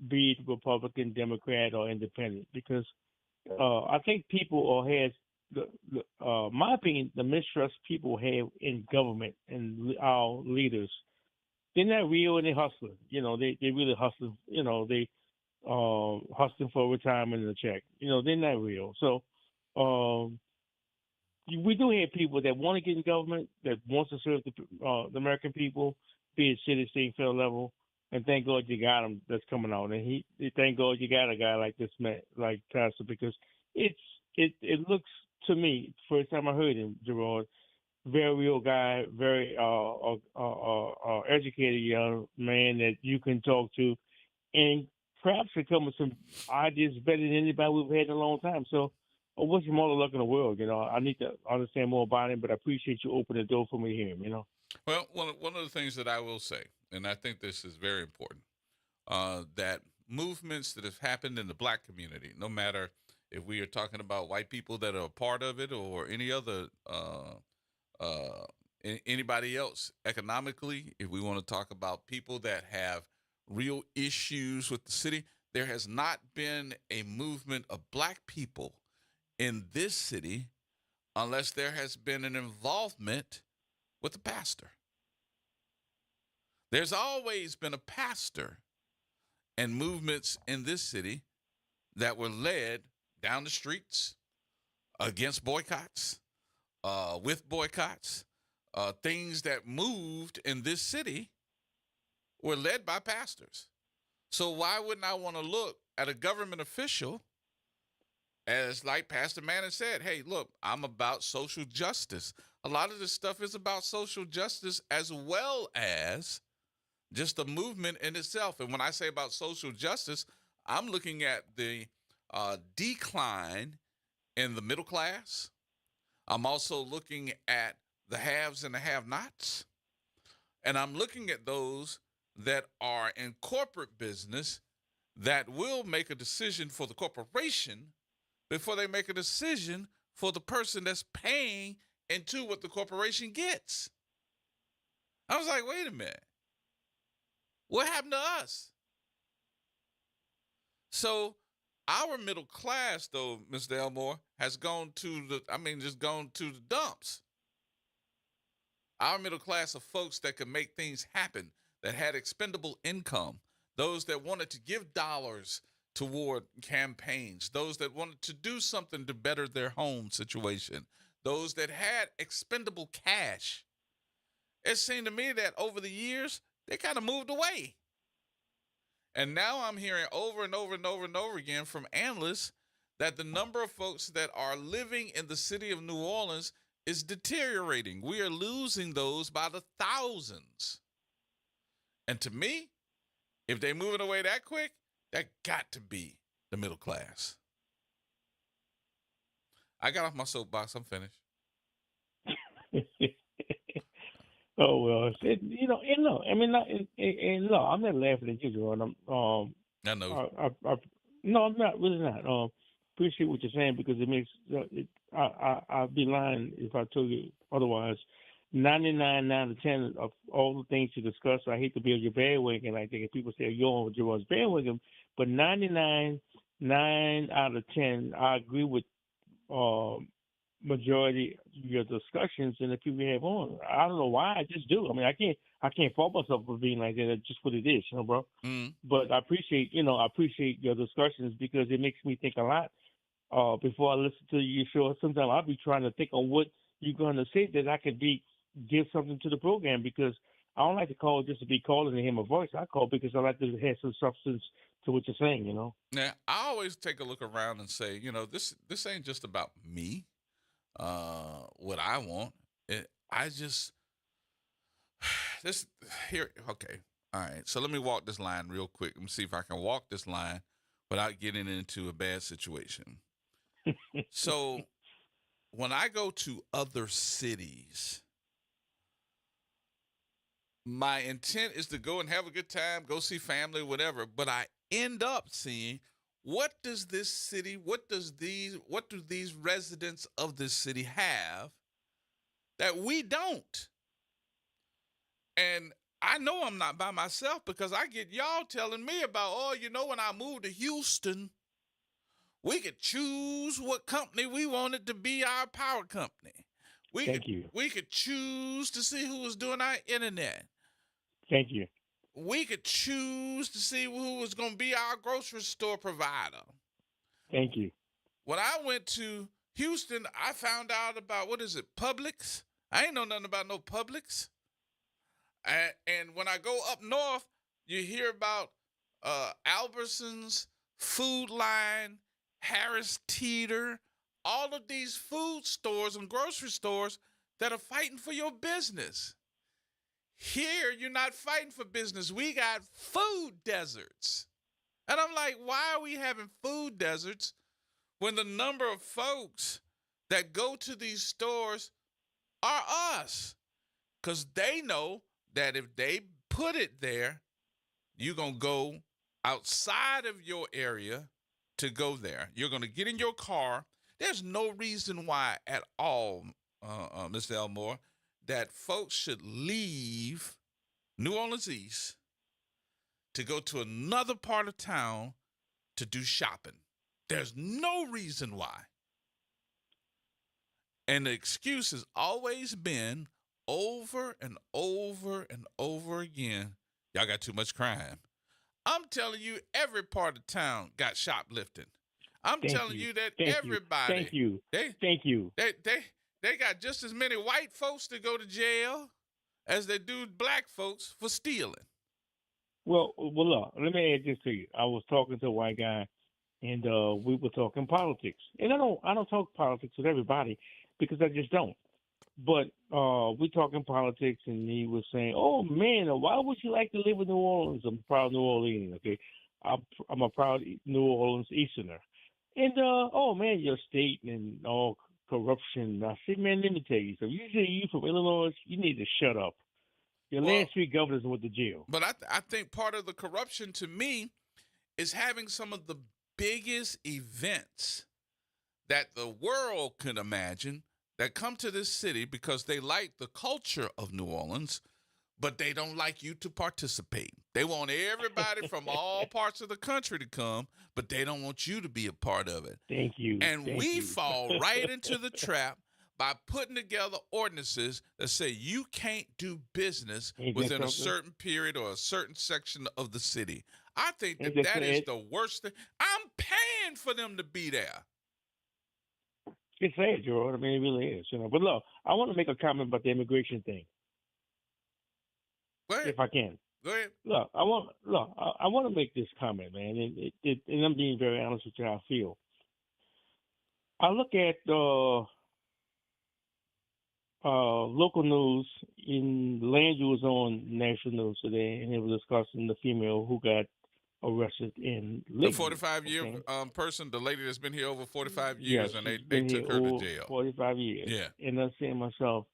be it Republican, Democrat, or Independent, because I think people my opinion, the mistrust people have in government and our leaders, they're not real and they're hustling. They really hustling. They hustling for retirement and a check. They're not real. So we do have people that want to get in government, that wants to serve the American people, be it city, state, federal level. And thank God you got him that's coming out. And thank God you got a guy like this man, like Pastor, because it looks to me, first time I heard him, Gerard, very real guy, very educated young man that you can talk to, and perhaps could come with some ideas better than anybody we've had in a long time. So I wish him all the luck in the world. I need to understand more about him, but I appreciate you opening the door for me to hear him. Well, one of the things that I will say, and I think this is very important, that movements that have happened in the black community, no matter if we are talking about white people that are a part of it or any other anybody else economically, if we want to talk about people that have real issues with the city, there has not been a movement of black people in this city unless there has been an involvement with the pastor. There's always been a pastor and movements in this city that were led down the streets against boycotts, with boycotts, things that moved in this city were led by pastors. So why wouldn't I want to look at a government official as, like Pastor Manning said, hey, look, I'm about social justice. A lot of this stuff is about social justice as well as just the movement in itself. And when I say about social justice, I'm looking at the decline in the middle class. I'm also looking at the haves and the have-nots. And I'm looking at those that are in corporate business that will make a decision for the corporation before they make a decision for the person that's paying into what the corporation gets. I was like, wait a minute. What happened to us? So our middle class, though, Mr. Elmore, has gone to the dumps. Our middle class of folks that could make things happen, that had expendable income, those that wanted to give dollars toward campaigns, those that wanted to do something to better their home situation, those that had expendable cash. It seemed to me that over the years, they kind of moved away. And now I'm hearing over and over and over and over again from analysts that the number of folks that are living in the city of New Orleans is deteriorating. We are losing those by the thousands. And to me, if they're moving away that quick, that got to be the middle class. I got off my soapbox. I'm finished. Oh well, no, I'm not laughing at you, Jordan. I know. No, I'm not really not. Appreciate what you're saying because it makes. I'd be lying if I told you otherwise. 99 out of 10 of all the things you discuss. I hate to be on your bandwagon. I think if people say you're on Jordan's bandwagon, but 9 out of 10, I agree with majority of your discussions and the people you have on. I don't know why, I just do. I mean, I can't fault myself for being like that. It's just what it is, bro. But I appreciate your discussions because it makes me think a lot. Before I listen to your show, sometimes I'll be trying to think on what you're going to say that I could give something to the program because I don't like to call just to be calling to hear my voice. I call because I like to have some substance to what you're saying, Now, I always take a look around and say, this ain't just about me. What I want. Okay. All right. So let me walk this line real quick. Let me see if I can walk this line without getting into a bad situation. So when I go to other cities, my intent is to go and have a good time, go see family, whatever, but I end up seeing what do these residents of this city have that we don't? And I know I'm not by myself because I get y'all telling me about, when I moved to Houston, we could choose what company we wanted to be our power company. We could choose to see who was doing our internet. Thank you. We could choose to see who was going to be our grocery store provider. Thank you. When I went to Houston, I found out about, Publix? I ain't know nothing about no Publix. And when I go up north, you hear about Albertsons, Food Line, Harris Teeter, all of these food stores and grocery stores that are fighting for your business. Here, you're not fighting for business. We got food deserts. And I'm like, why are we having food deserts when the number of folks that go to these stores are us? Because they know that if they put it there, you're going to go outside of your area to go there. You're going to get in your car. There's no reason why at all, Mr. Elmore, that folks should leave New Orleans East to go to another part of town to do shopping. There's no reason why. And the excuse has always been over and over and over again, y'all got too much crime. I'm telling you, every part of town got shoplifting. I'm telling you that everybody. Thank you. They got just as many white folks to go to jail as they do black folks for stealing. Well, look, let me add this to you. I was talking to a white guy, and we were talking politics. And I don't talk politics with everybody because I just don't. But we talking politics, and he was saying, "Oh man, why would you like to live in New Orleans?" I'm a proud New Orleanian. Okay, I'm a proud New Orleans Easterner, And oh man, your state and all corruption. I said, man, let me tell you something. You say you from Illinois, you need to shut up. Your last three governors went to jail. But I think part of the corruption to me is having some of the biggest events that the world can imagine that come to this city because they like the culture of New Orleans, but they don't like you to participate. They want everybody from all parts of the country to come, but they don't want you to be a part of it. Thank you. And Thank we you. fall right into the trap by putting together ordinances that say you can't do business within a certain period or a certain section of the city. I think that is the worst thing. I'm paying for them to be there. It's sad, Gerard. I mean, it really is. But look, I want to make a comment about the immigration thing. Go ahead. If I can. Go ahead. Look, I want to make this comment, man, and I'm being very honest with you how I feel. I look at local news. In Land was on national news today, and it was discussing the female who got arrested in Lakeview. The 45-year person, the lady that's been here over 45 years, and they took her to jail. 45 years. Yeah. And I'm saying to myself,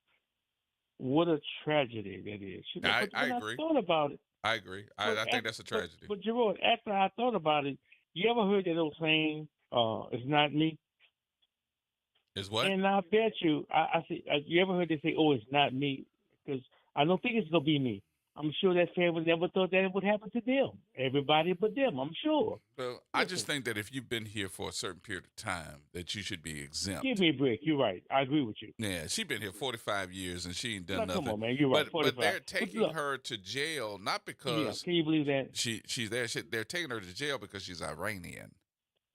what a tragedy that is. I agree. I thought about it. I agree. I think that's a tragedy. But Gerard, after I thought about it, you ever heard that old saying, it's not me? Is what? And I bet you, I see. You ever heard they say, "Oh, it's not me"? Because I don't think it's gonna be me. I'm sure that family never thought that it would happen to them. Everybody but them, I'm sure. Well, I just think that if you've been here for a certain period of time, that you should be exempt. Give me a break. You're right. I agree with you. Yeah, she's been here 45 years and she ain't done nothing. Come on, man. You're right. But they're taking her to jail not because can you believe that she's there. They're taking her to jail because she's Iranian.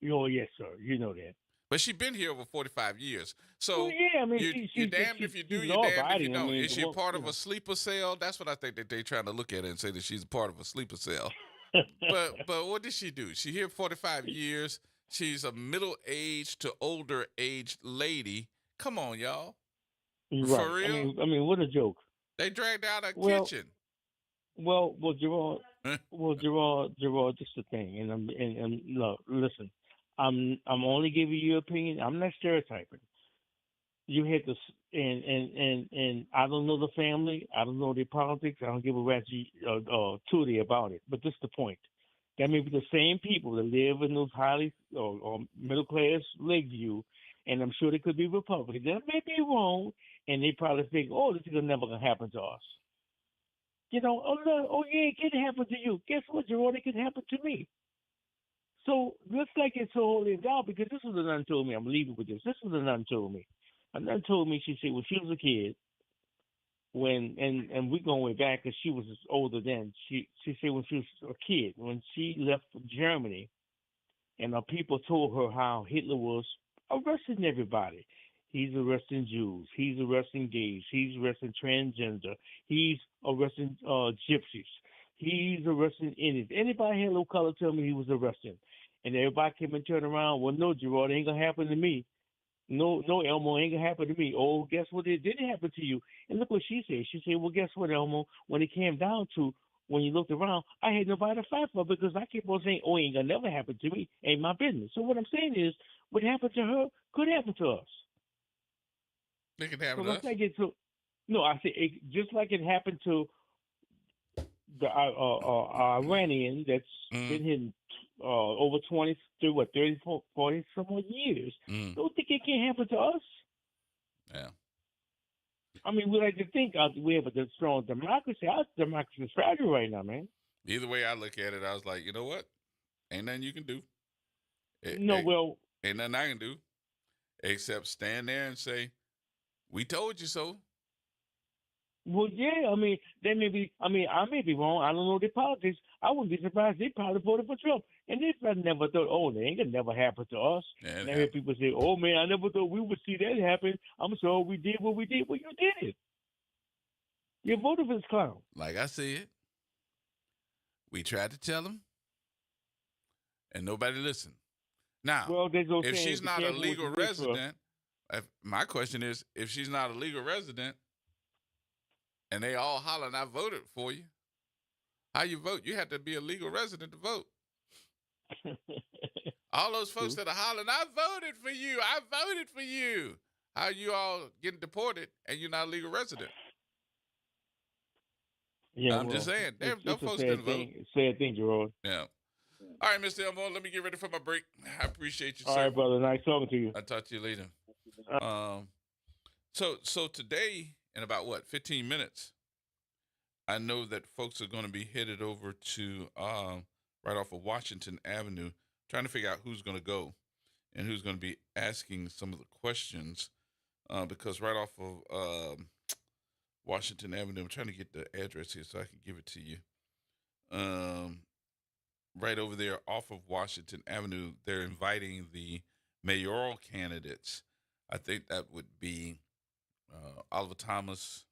Oh yes, sir. You know that. But she's been here over 45 years. So well, yeah, I mean, you're damned if you do, you're damned if you don't. Is she a part of a sleeper cell? That's what I think that they're trying to look at it and say that she's a part of a sleeper cell. but what did she do? She here 45 years. She's a middle-aged to older-aged lady. Come on, y'all. You're For right. real? I mean, what a joke. They dragged out her kitchen. Well, Gerard. Gerard, this is the thing, and look, listen. I'm only giving you your opinion. I'm not stereotyping. You had to, and I don't know the family. I don't know their politics. I don't give a rat's tootie about it. But this is the point. That may be the same people that live in those highly or middle class Lakeview, and I'm sure they could be Republicans. That may be wrong, and they probably think, "Oh, this is never gonna happen to us." Oh yeah, it can happen to you. Guess what, Gerard? It can happen to me. So let's not get so holy and down, because this is what a nun told me. I'm leaving with this. This is what a nun told me. A nun told me, she said when she was a kid, and we're going way back because she was older then. She said when she was a kid, when she left Germany, and our people told her how Hitler was arresting everybody. He's arresting Jews. He's arresting gays. He's arresting transgender. He's arresting gypsies. He's arresting Indians. Anybody had a little color tell me he was arresting. And everybody came and turned around. Well, no, Gerard, it ain't going to happen to me. No, Elmo, it ain't going to happen to me. Oh, guess what? It didn't happen to you. And look what she said. She said, well, guess what, Elmo? When it came down to, when you looked around, I had nobody to fight for, because I kept on saying, oh, it ain't going to never happen to me. Ain't my business. So what I'm saying is, what happened to her could happen to us. It can happen to us? No, I say just like it happened to the Iranian that's been here over 30, 40 some more years. Don't think it can happen to us. Yeah. I mean, we like to think we have a strong democracy. Our democracy is fragile right now, man. Either way I look at it, I was like, you know what? Ain't nothing you can do. Ain't nothing I can do except stand there and say, we told you so. Well, yeah, I mean, I may be wrong. I don't know their politics. I wouldn't be surprised they probably voted for Trump. And they probably never thought, oh, it ain't going to never happen to us. Yeah, and I hear people say, oh, man, I never thought we would see that happen. I'm sorry we did what we did. Well, you did it. You voted for this clown. Like I said, we tried to tell them, and nobody listened. Now, if she's not a legal resident, my question is, if she's not a legal resident, and they all hollering, I voted for you. How you vote? You have to be a legal resident to vote. All those folks that are hollering, I voted for you. I voted for you. How you all getting deported and you're not a legal resident? Yeah, I'm just saying. No folks didn't vote. Sad thing, Gerard. Yeah. All right, Mr. Elmore, let me get ready for my break. I appreciate you, sir. All right, brother. Nice talking to you. I'll talk to you later. So today, in about 15 minutes, I know that folks are going to be headed over to right off of Washington Avenue, trying to figure out who's going to go and who's going to be asking some of the questions, because right off of Washington Avenue, I'm trying to get the address here so I can give it to you. Right over there off of Washington Avenue, they're inviting the mayoral candidates. I think that would be Oliver Thomas,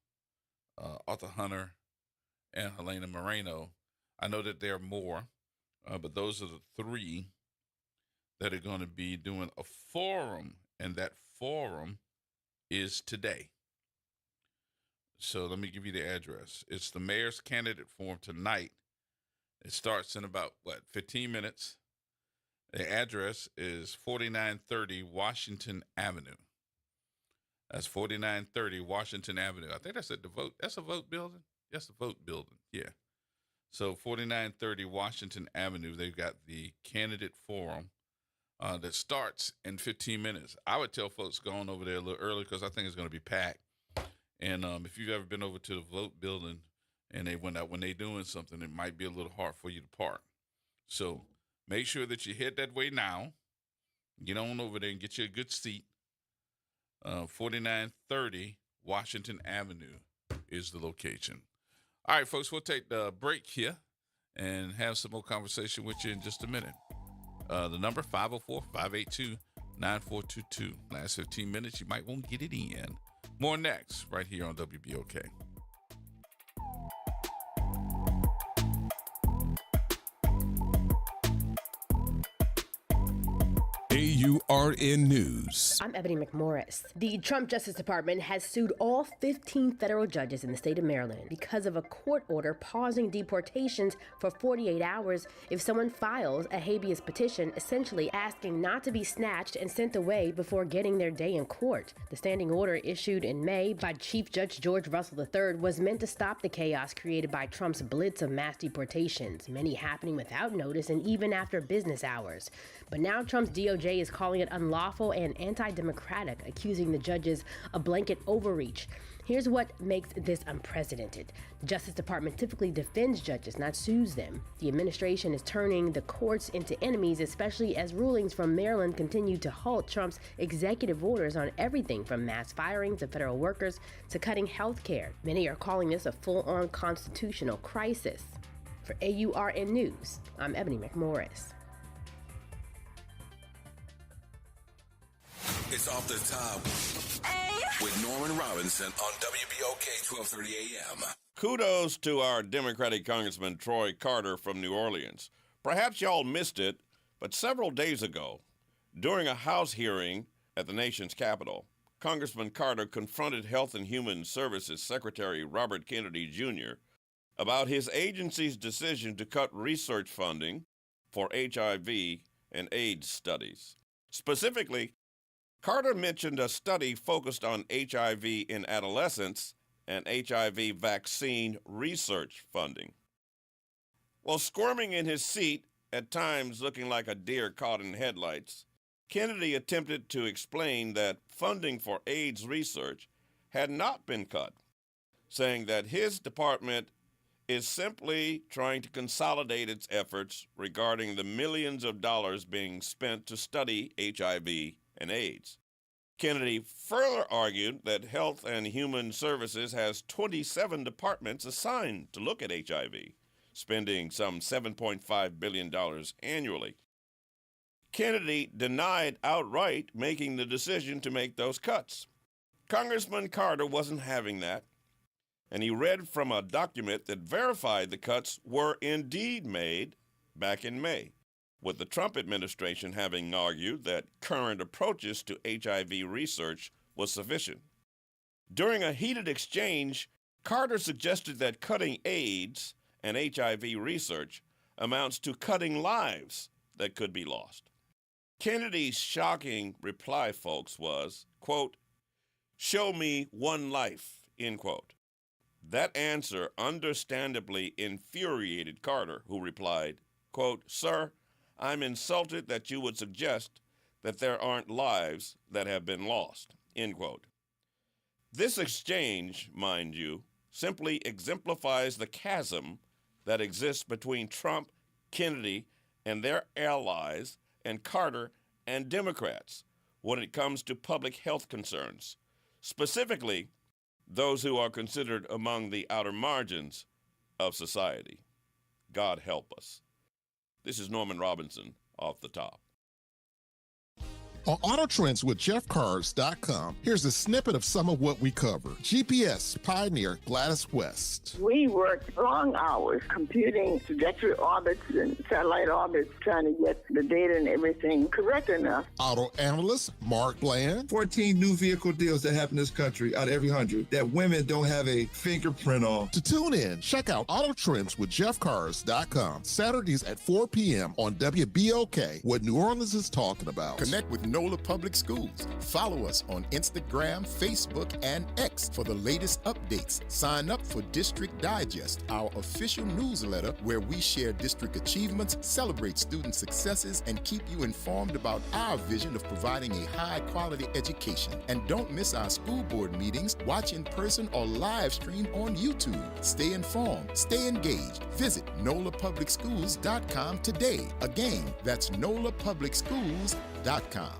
Arthur Hunter, and Helena Moreno. I know that there are more, but those are the three that are going to be doing a forum, and that forum is today. So let me give you the address. It's the mayor's candidate forum tonight. It starts in about, 15 minutes. The address is 4930 Washington Avenue. That's 4930 Washington Avenue. I think that's at the vote. That's a vote building? That's the vote building, yeah. So 4930 Washington Avenue, they've got the candidate forum that starts in 15 minutes. I would tell folks going over there a little early because I think it's going to be packed. And if you've ever been over to the vote building and they went out when they're doing something, it might be a little hard for you to park. So make sure that you head that way now. Get on over there and get you a good seat. 4930 Washington Avenue is the location. All right, folks, we'll take the break here and have some more conversation with you in just a minute. The number 504-582-9422. Last 15 minutes, you might want to get it in. More next, right here on WBOK. AURN News. I'm Ebony McMorris. The Trump Justice Department has sued all 15 federal judges in the state of Maryland because of a court order pausing deportations for 48 hours if someone files a habeas petition, essentially asking not to be snatched and sent away before getting their day in court. The standing order issued in May by Chief Judge George Russell III was meant to stop the chaos created by Trump's blitz of mass deportations, many happening without notice and even after business hours. But now Trump's DOJ is calling it unlawful and anti-democratic, accusing the judges of blanket overreach. Here's what makes this unprecedented. The Justice Department typically defends judges, not sues them. The administration is turning the courts into enemies, especially as rulings from Maryland continue to halt Trump's executive orders on everything from mass firings of federal workers to cutting health care. Many are calling this a full-on constitutional crisis. For AURN News, I'm Ebony McMorris. It's Off the Top with Norman Robinson on WBOK 1230 AM. Kudos to our Democratic Congressman Troy Carter from New Orleans. Perhaps y'all missed it, but several days ago, during a House hearing at the nation's capital, Congressman Carter confronted Health and Human Services Secretary Robert Kennedy Jr. about his agency's decision to cut research funding for HIV and AIDS studies. Specifically, Carter mentioned a study focused on HIV in adolescents and HIV vaccine research funding. While squirming in his seat, at times looking like a deer caught in headlights, Kennedy attempted to explain that funding for AIDS research had not been cut, saying that his department is simply trying to consolidate its efforts regarding the millions of dollars being spent to study HIV and AIDS. Kennedy further argued that Health and Human Services has 27 departments assigned to look at HIV, spending some $7.5 billion annually. Kennedy denied outright making the decision to make those cuts. Congressman Carter wasn't having that, and he read from a document that verified the cuts were indeed made back in May, with the Trump administration having argued that current approaches to HIV research was sufficient. During a heated exchange, Carter suggested that cutting AIDS and HIV research amounts to cutting lives that could be lost. Kennedy's shocking reply, folks, was, quote, "Show me one life," end quote. That answer understandably infuriated Carter, who replied, quote, "Sir, I'm insulted that you would suggest that there aren't lives that have been lost," end quote. This exchange, mind you, simply exemplifies the chasm that exists between Trump, Kennedy, and their allies, and Carter and Democrats when it comes to public health concerns, specifically those who are considered among the outer margins of society. God help us. This is Norman Robinson off the top. On Auto Trends with JeffCars.com, here's a snippet of some of what we cover. GPS pioneer Gladys West. We worked long hours computing trajectory orbits and satellite orbits, trying to get the data and everything correct enough. Auto analyst Mark Bland. 14 new vehicle deals that happen in this country out of every 100 that women don't have a fingerprint on. To tune in, check out Auto Trends with JeffCars.com, Saturdays at 4 p.m. on WBOK, what New Orleans is talking about. Connect with NOLA Public Schools. Follow us on Instagram, Facebook, and X for the latest updates. Sign up for District Digest, our official newsletter where we share district achievements, celebrate student successes, and keep you informed about our vision of providing a high-quality education. And don't miss our school board meetings. Watch in person or live stream on YouTube. Stay informed, stay engaged. Visit NOLAPublicSchools.com today. Again, that's NOLAPublicSchools.com.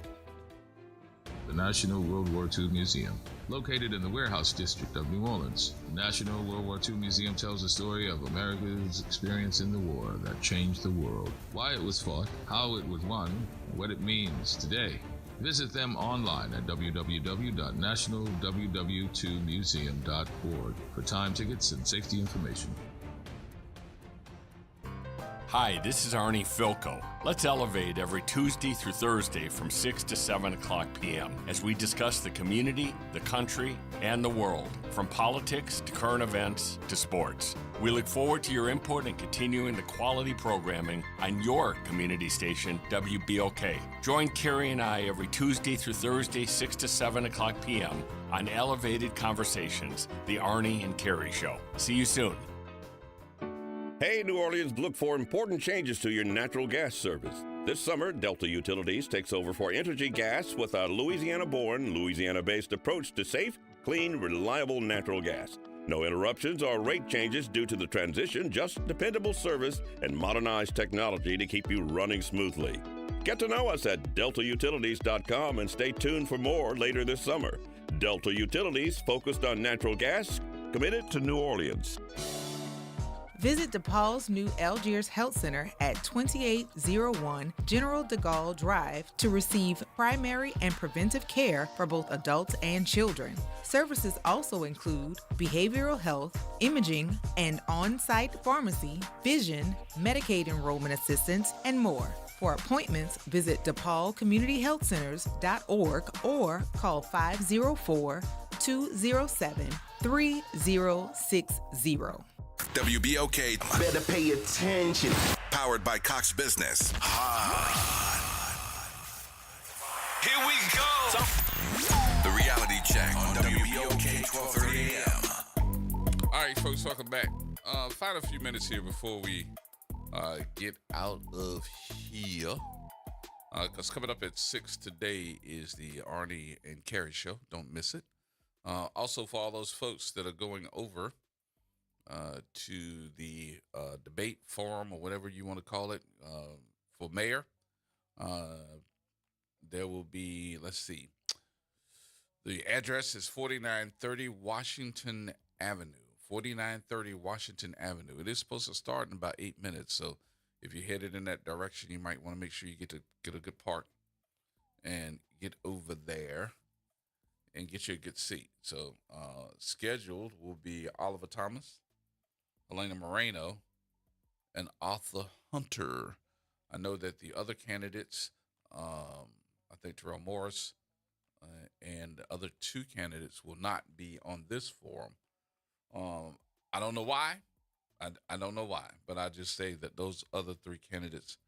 The National World War II Museum, located in the Warehouse District of New Orleans. The National World War II Museum tells the story of America's experience in the war that changed the world, why it was fought, how it was won, and what it means today. Visit them online at www.nationalww2museum.org for time tickets and safety information. Hi, this is Arnie Filko. Let's Elevate every Tuesday through Thursday from 6 to 7 o'clock p.m. as we discuss the community, the country, and the world, from politics to current events to sports. We look forward to your input and continuing the quality programming on your community station, WBOK. Join Carrie and I every Tuesday through Thursday, 6 to 7 o'clock p.m. on Elevated Conversations, the Arnie and Carrie Show. See you soon. Hey, New Orleans, look for important changes to your natural gas service. This summer, Delta Utilities takes over for Entergy Gas with a Louisiana-born, Louisiana-based approach to safe, clean, reliable natural gas. No interruptions or rate changes due to the transition, just dependable service and modernized technology to keep you running smoothly. Get to know us at deltautilities.com and stay tuned for more later this summer. Delta Utilities, focused on natural gas, committed to New Orleans. Visit DePaul's new Algiers Health Center at 2801 General de Gaulle Drive to receive primary and preventive care for both adults and children. Services also include behavioral health, imaging, and on-site pharmacy, vision, Medicaid enrollment assistance, and more. For appointments, visit DePaulCommunityHealthCenters.org or call 504-207-3060. WBOK. Better pay attention. Powered by Cox Business. Here we go. The reality check on WBOK 1230 AM. All right, folks, welcome back. Find a few minutes here before we get out of here. Because coming up at 6 today is the Arnie and Carrie Show. Don't miss it. Also, for all those folks that are going over to the debate forum or whatever you want to call it for mayor. There will be, let's see, the address is 4930 Washington Avenue. 4930 Washington Avenue. It is supposed to start in about 8 minutes, so if you're headed in that direction, you might want to make sure you get a good park and get over there and get you a good seat. So scheduled will be Oliver Thomas, Elena Moreno, and Arthur Hunter. I know that the other candidates, I think Terrell Morris and the other two candidates will not be on this forum. I don't know why. I don't know why, but I just say that those other three candidates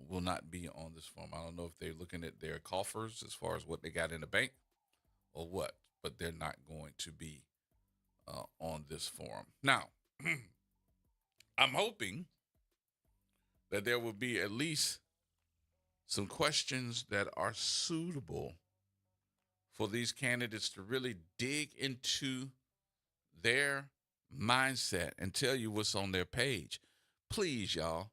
will not be on this form. I don't know if they're looking at their coffers as far as what they got in the bank or what, but they're not going to be on this forum. Now, I'm hoping that there will be at least some questions that are suitable for these candidates to really dig into their mindset and tell you what's on their page. Please, y'all,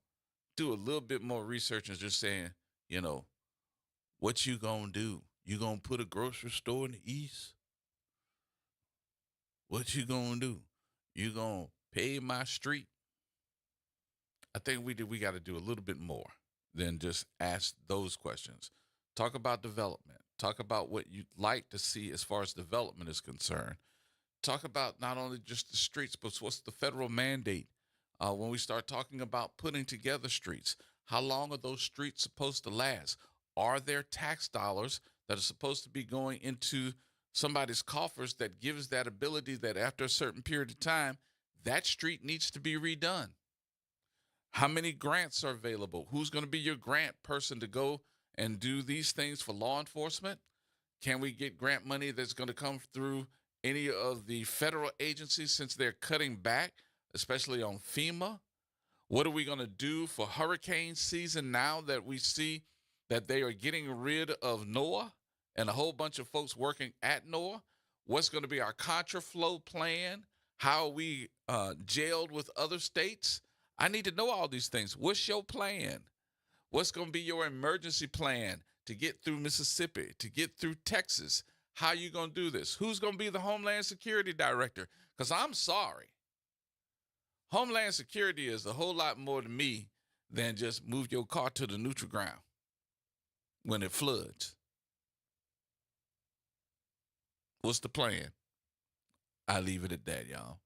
do a little bit more research and just saying, you know, what you gonna do? You gonna put a grocery store in the East? What you gonna do? You gonna pave my street? I think we got to do a little bit more than just ask those questions. Talk about development. Talk about what you'd like to see as far as development is concerned. Talk about not only just the streets, but what's the federal mandate when we start talking about putting together streets. How long are those streets supposed to last? Are there tax dollars that are supposed to be going into somebody's coffers that gives that ability that after a certain period of time, that street needs to be redone? How many grants are available? Who's going to be your grant person to go and do these things for law enforcement? Can we get grant money that's going to come through any of the federal agencies since they're cutting back, especially on FEMA? What are we going to do for hurricane season now that we see that they are getting rid of NOAA and a whole bunch of folks working at NOAA? What's going to be our contraflow plan? How are we jailed with other states? I need to know all these things. What's your plan? What's going to be your emergency plan to get through Mississippi, to get through Texas? How are you going to do this? Who's going to be the Homeland Security Director? Because I'm sorry, Homeland Security is a whole lot more to me than just move your car to the neutral ground when it floods. What's the plan? I leave it at that, y'all.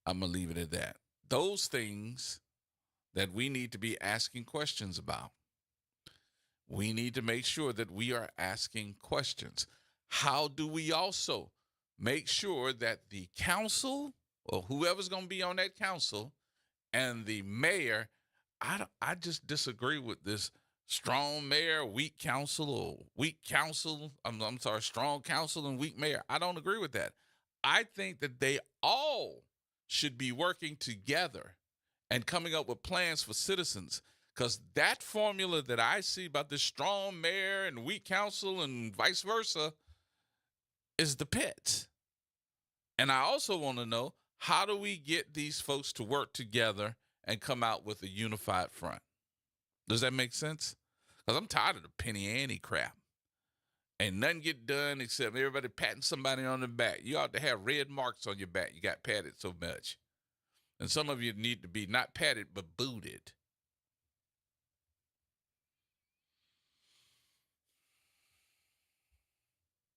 I'm going to leave it at that. Those things that we need to be asking questions about. We need to make sure that we are asking questions. How do we also make sure that the council or whoever's going to be on that council and the mayor, I just disagree with this strong mayor, weak council, or weak council. I'm sorry, strong council and weak mayor. I don't agree with that. I think that they all should be working together and coming up with plans for citizens, because that formula that I see about this strong mayor and weak council and vice versa is the pit. And I also want to know, how do we get these folks to work together and come out with a unified front? Does that make sense? Because I'm tired of the penny ante crap. Ain't nothing get done except everybody patting somebody on the back. You ought to have red marks on your back. You got patted so much. And some of you need to be not patted, but booted.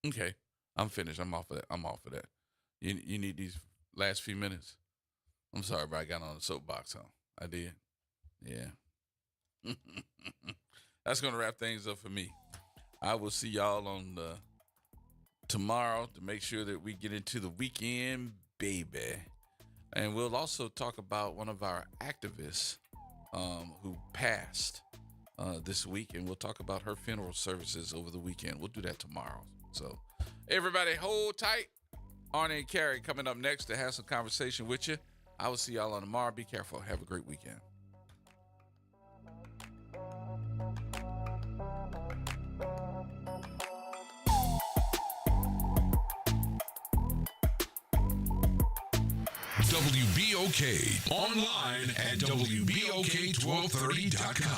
Okay, I'm finished. I'm off of that. You need these last few minutes? I'm sorry, but I got on the soapbox, huh? I did. Yeah. That's going to wrap things up for me. I will see y'all on tomorrow to make sure that we get into the weekend, baby. And we'll also talk about one of our activists who passed this week, and we'll talk about her funeral services over the weekend. We'll do that tomorrow. So everybody hold tight. Arnie and Carrie coming up next to have some conversation with you. I will see y'all on tomorrow. Be careful. Have a great weekend. WBOK online at WBOK1230.com.